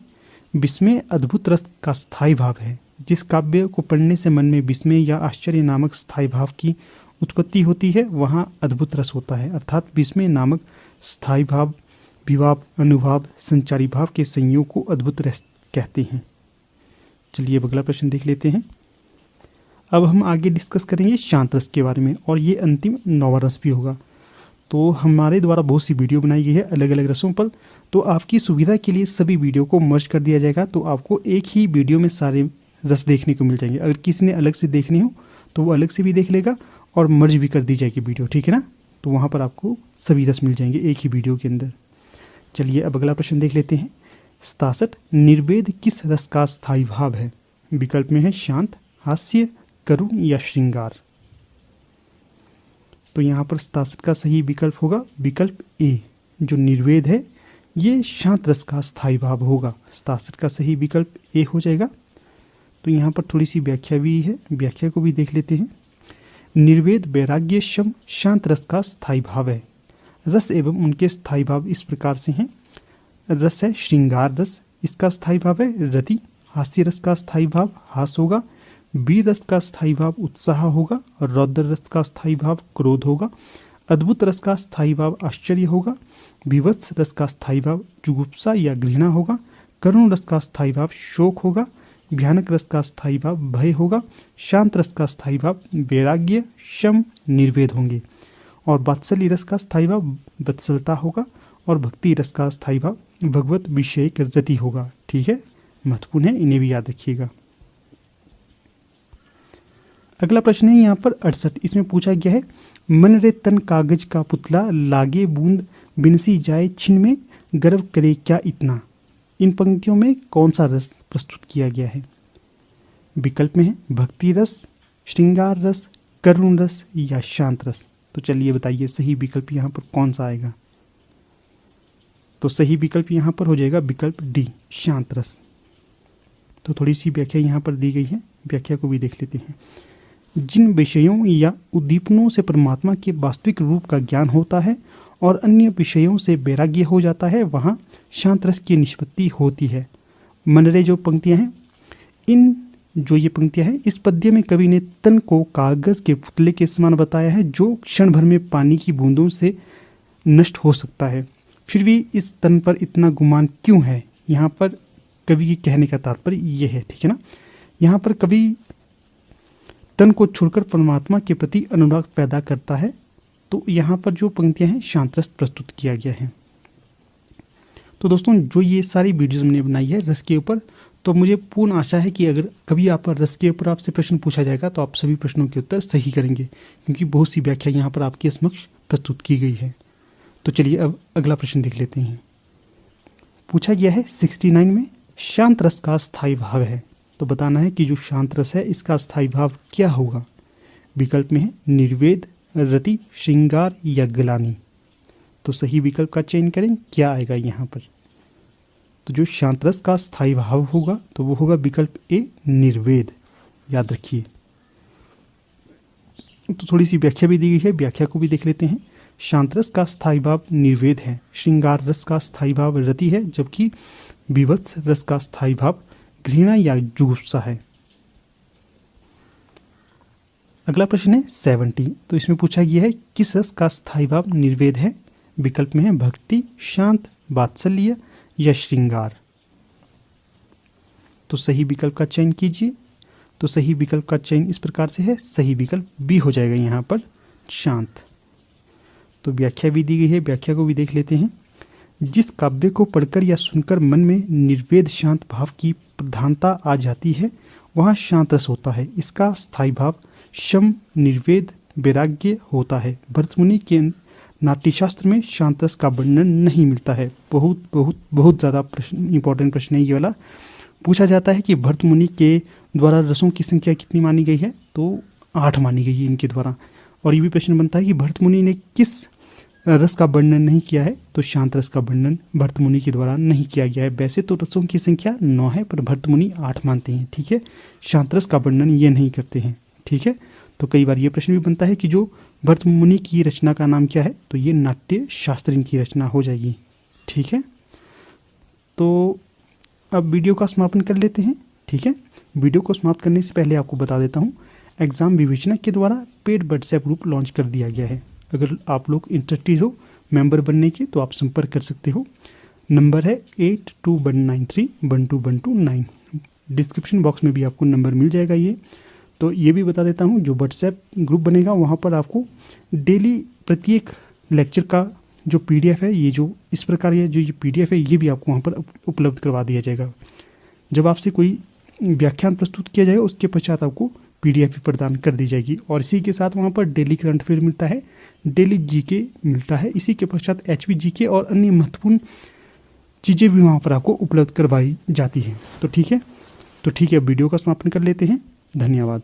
विस्मय अद्भुत रस का स्थायी भाव है। जिस काव्य को पढ़ने से मन में विस्मय या आश्चर्य नामक स्थायी भाव की उत्पत्ति होती है वहाँ अद्भुत रस होता है। अर्थात विस्मय नामक स्थायी भाव विभाव, अनुभाव, संचारी भाव के संयोग को अद्भुत रस कहते हैं। चलिए अब अगला प्रश्न देख लेते हैं। अब हम आगे डिस्कस करेंगे शांत रस के बारे में और ये अंतिम 9वां रस भी होगा। तो हमारे द्वारा बहुत सी वीडियो बनाई गई है अलग अलग रसों पर, तो आपकी सुविधा के लिए सभी वीडियो को मर्ज कर दिया जाएगा। तो आपको एक ही वीडियो में सारे रस देखने को मिल जाएंगे। अगर किसी ने अलग से देखनी हो तो वो अलग से भी देख लेगा और मर्ज भी कर दी जाएगी वीडियो। ठीक है ना, तो वहाँ पर आपको सभी रस मिल जाएंगे एक ही वीडियो के अंदर। चलिए अब अगला प्रश्न देख लेते हैं। 67। निर्वेद किस रस का स्थायी भाव है? विकल्प में है शांत, हास्य, करुण या श्रृंगार। तो यहाँ पर 67 का सही विकल्प होगा विकल्प ए, जो निर्वेद है ये शांत रस का स्थायी भाव होगा। 67 का सही विकल्प ए हो जाएगा। तो यहाँ पर थोड़ी सी व्याख्या भी है, व्याख्या को भी देख लेते हैं। निर्वेद वैराग्य शम शांत रस का स्थायी भाव है। रस एवं उनके स्थायी भाव इस प्रकार से हैं। रस है श्रृंगार रस, इसका स्थायी भाव है रति। हास्य रस का स्थायी भाव हास होगा। वीर रस का स्थायी भाव उत्साह होगा। रौद्र रस का स्थायी भाव क्रोध होगा। अद्भुत रस का स्थायी भाव आश्चर्य होगा। विभत्स रस का स्थायी भाव जुगुप्सा या घृणा होगा। करुण रस का स्थायी भाव शोक होगा। भयानक रस का स्थायी भाव भय होगा। शांत रस का स्थायी भाव वैराग्य शम निर्वेद होंगे। और वात्सल्य रस का स्थायी भाव वत्सलता होगा। और भक्ति रस का स्थायी भाव भगवत विषय रति होगा। ठीक है, महत्वपूर्ण है, इन्हें भी याद रखिएगा। अगला प्रश्न है यहाँ पर 68। इसमें पूछा गया है, मन रे तन कागज का पुतला, लागे बूंद बिनसी जाए छिन में, गर्व करे क्या इतना। इन पंक्तियों में कौन सा रस प्रस्तुत किया गया है? विकल्प में है भक्ति रस, श्रृंगार रस, करुण रस या शांत रस। तो चलिए बताइए सही विकल्प यहाँ पर कौन सा आएगा? तो सही विकल्प यहाँ पर हो जाएगा विकल्प डी, शांत रस। तो थोड़ी सी व्याख्या यहाँ पर दी गई है, व्याख्या को भी देख लेते हैं। जिन विषयों या उद्दीपनों से परमात्मा के वास्तविक रूप का ज्ञान होता है और अन्य विषयों से वैराग्य हो जाता है वहाँ शांत रस की निष्पत्ति होती है। मनरे जो पंक्तियाँ हैं, ये पंक्तियाँ हैं, इस पद्य में कवि ने तन को कागज के पुतले के समान बताया है जो क्षण भर में पानी की बूंदों से नष्ट हो सकता है। फिर भी इस तन पर इतना गुमान क्यों है? यहाँ पर कवि के कहने का तात्पर्य ये है। ठीक है ना, यहाँ पर कवि तन को छोड़कर परमात्मा के प्रति अनुराग पैदा करता है। तो यहाँ पर जो पंक्तियाँ हैं शांत रस प्रस्तुत किया गया है। तो दोस्तों जो ये सारी वीडियोज़ मैंने बनाई है रस के ऊपर, तो मुझे पूर्ण आशा है कि अगर कभी आप पर रस के ऊपर आपसे प्रश्न पूछा जाएगा तो आप सभी प्रश्नों के उत्तर सही करेंगे, क्योंकि बहुत सी व्याख्या यहाँ पर आपके समक्ष प्रस्तुत की गई है। तो चलिए अब अगला प्रश्न देख लेते हैं। पूछा गया है 69 में, शांत रस का स्थायी भाव है, तो बताना है कि जो शांत रस है इसका स्थायी भाव क्या होगा। विकल्प में है निर्वेद, रति, श्रृंगार या ग्लानि। तो सही विकल्प का चयन करें, क्या आएगा यहाँ पर। तो जो शांत रस का स्थायी भाव होगा तो वो होगा विकल्प ए निर्वेद, याद रखिए। तो थोड़ी सी व्याख्या भी दी गई है, व्याख्या को भी देख लेते हैं। शांत रस का स्थायी भाव निर्वेद है, श्रृंगार रस का स्थायी भाव रति है, जबकि विभत्स रस का स्थायी भाव घृणा या जुगुप्सा है। अगला प्रश्न है 70। तो इसमें पूछा गया है किस रस का स्थायी भाव निर्वेद है। विकल्प में है भक्ति, शांत, वात्सल्य या श्रृंगार। तो सही विकल्प का चयन कीजिए। तो सही विकल्प का चयन इस प्रकार से है, सही विकल्प बी हो जाएगा यहाँ पर, शांत। तो व्याख्या भी दी गई है, व्याख्या को भी देख लेते हैं। जिस काव्य को पढ़कर या सुनकर मन में निर्वेद शांत भाव की प्रधानता आ जाती है वहाँ शांत रस होता है। इसका स्थायी भाव शम, निर्वेद, वैराग्य होता है। भरतमुनि के नाट्यशास्त्र में शांत रस का वर्णन नहीं मिलता है। बहुत बहुत बहुत ज़्यादा प्रश्न, इंपॉर्टेंट प्रश्न है ये वाला। पूछा जाता है कि भरतमुनि के द्वारा रसों की संख्या कितनी मानी गई है, तो 8 मानी गई है इनके द्वारा। और ये भी प्रश्न बनता है कि भरतमुनि ने किस रस का वर्णन नहीं किया है, तो शांत रस का वर्णन भरतमुनि के द्वारा नहीं किया गया है। वैसे तो रसों की संख्या 9 है, पर भरतमुनि 8 मानते हैं, ठीक है। शांत रस का वर्णन ये नहीं करते हैं, ठीक है। तो कई बार ये प्रश्न भी बनता है कि जो भरतमुनि की रचना का नाम क्या है, तो ये नाट्य शास्त्र इनकी रचना हो जाएगी, ठीक है। तो अब वीडियो का समापन कर लेते हैं, ठीक है। वीडियो को समाप्त करने से पहले आपको बता देता हूँ, एग्जाम विवेचना के द्वारा पेड व्हाट्सएप ग्रुप लॉन्च कर दिया गया है। अगर आप लोग इंटरेस्टेड हो मेंबर बनने के तो आप संपर्क कर सकते हो। नंबर है 829193121229। डिस्क्रिप्शन बॉक्स में भी आपको नंबर मिल जाएगा ये। तो ये भी बता देता हूँ, जो व्हाट्सएप ग्रुप बनेगा वहाँ पर आपको डेली प्रत्येक लेक्चर का जो PDF है, ये जो इस प्रकार ये जो PDF है, ये भी आपको वहाँ पर उपलब्ध करवा दिया जाएगा। जब आपसे कोई व्याख्यान प्रस्तुत किया जाएगा उसके पश्चात आपको PDF भी प्रदान कर दी जाएगी। और इसी के साथ वहाँ पर डेली करंट अफेयर मिलता है, डेली GK मिलता है। इसी के पश्चात HB GK और अन्य महत्वपूर्ण चीज़ें भी वहाँ पर आपको उपलब्ध करवाई जाती हैं। तो ठीक है, वीडियो का समापन कर लेते हैं। धन्यवाद।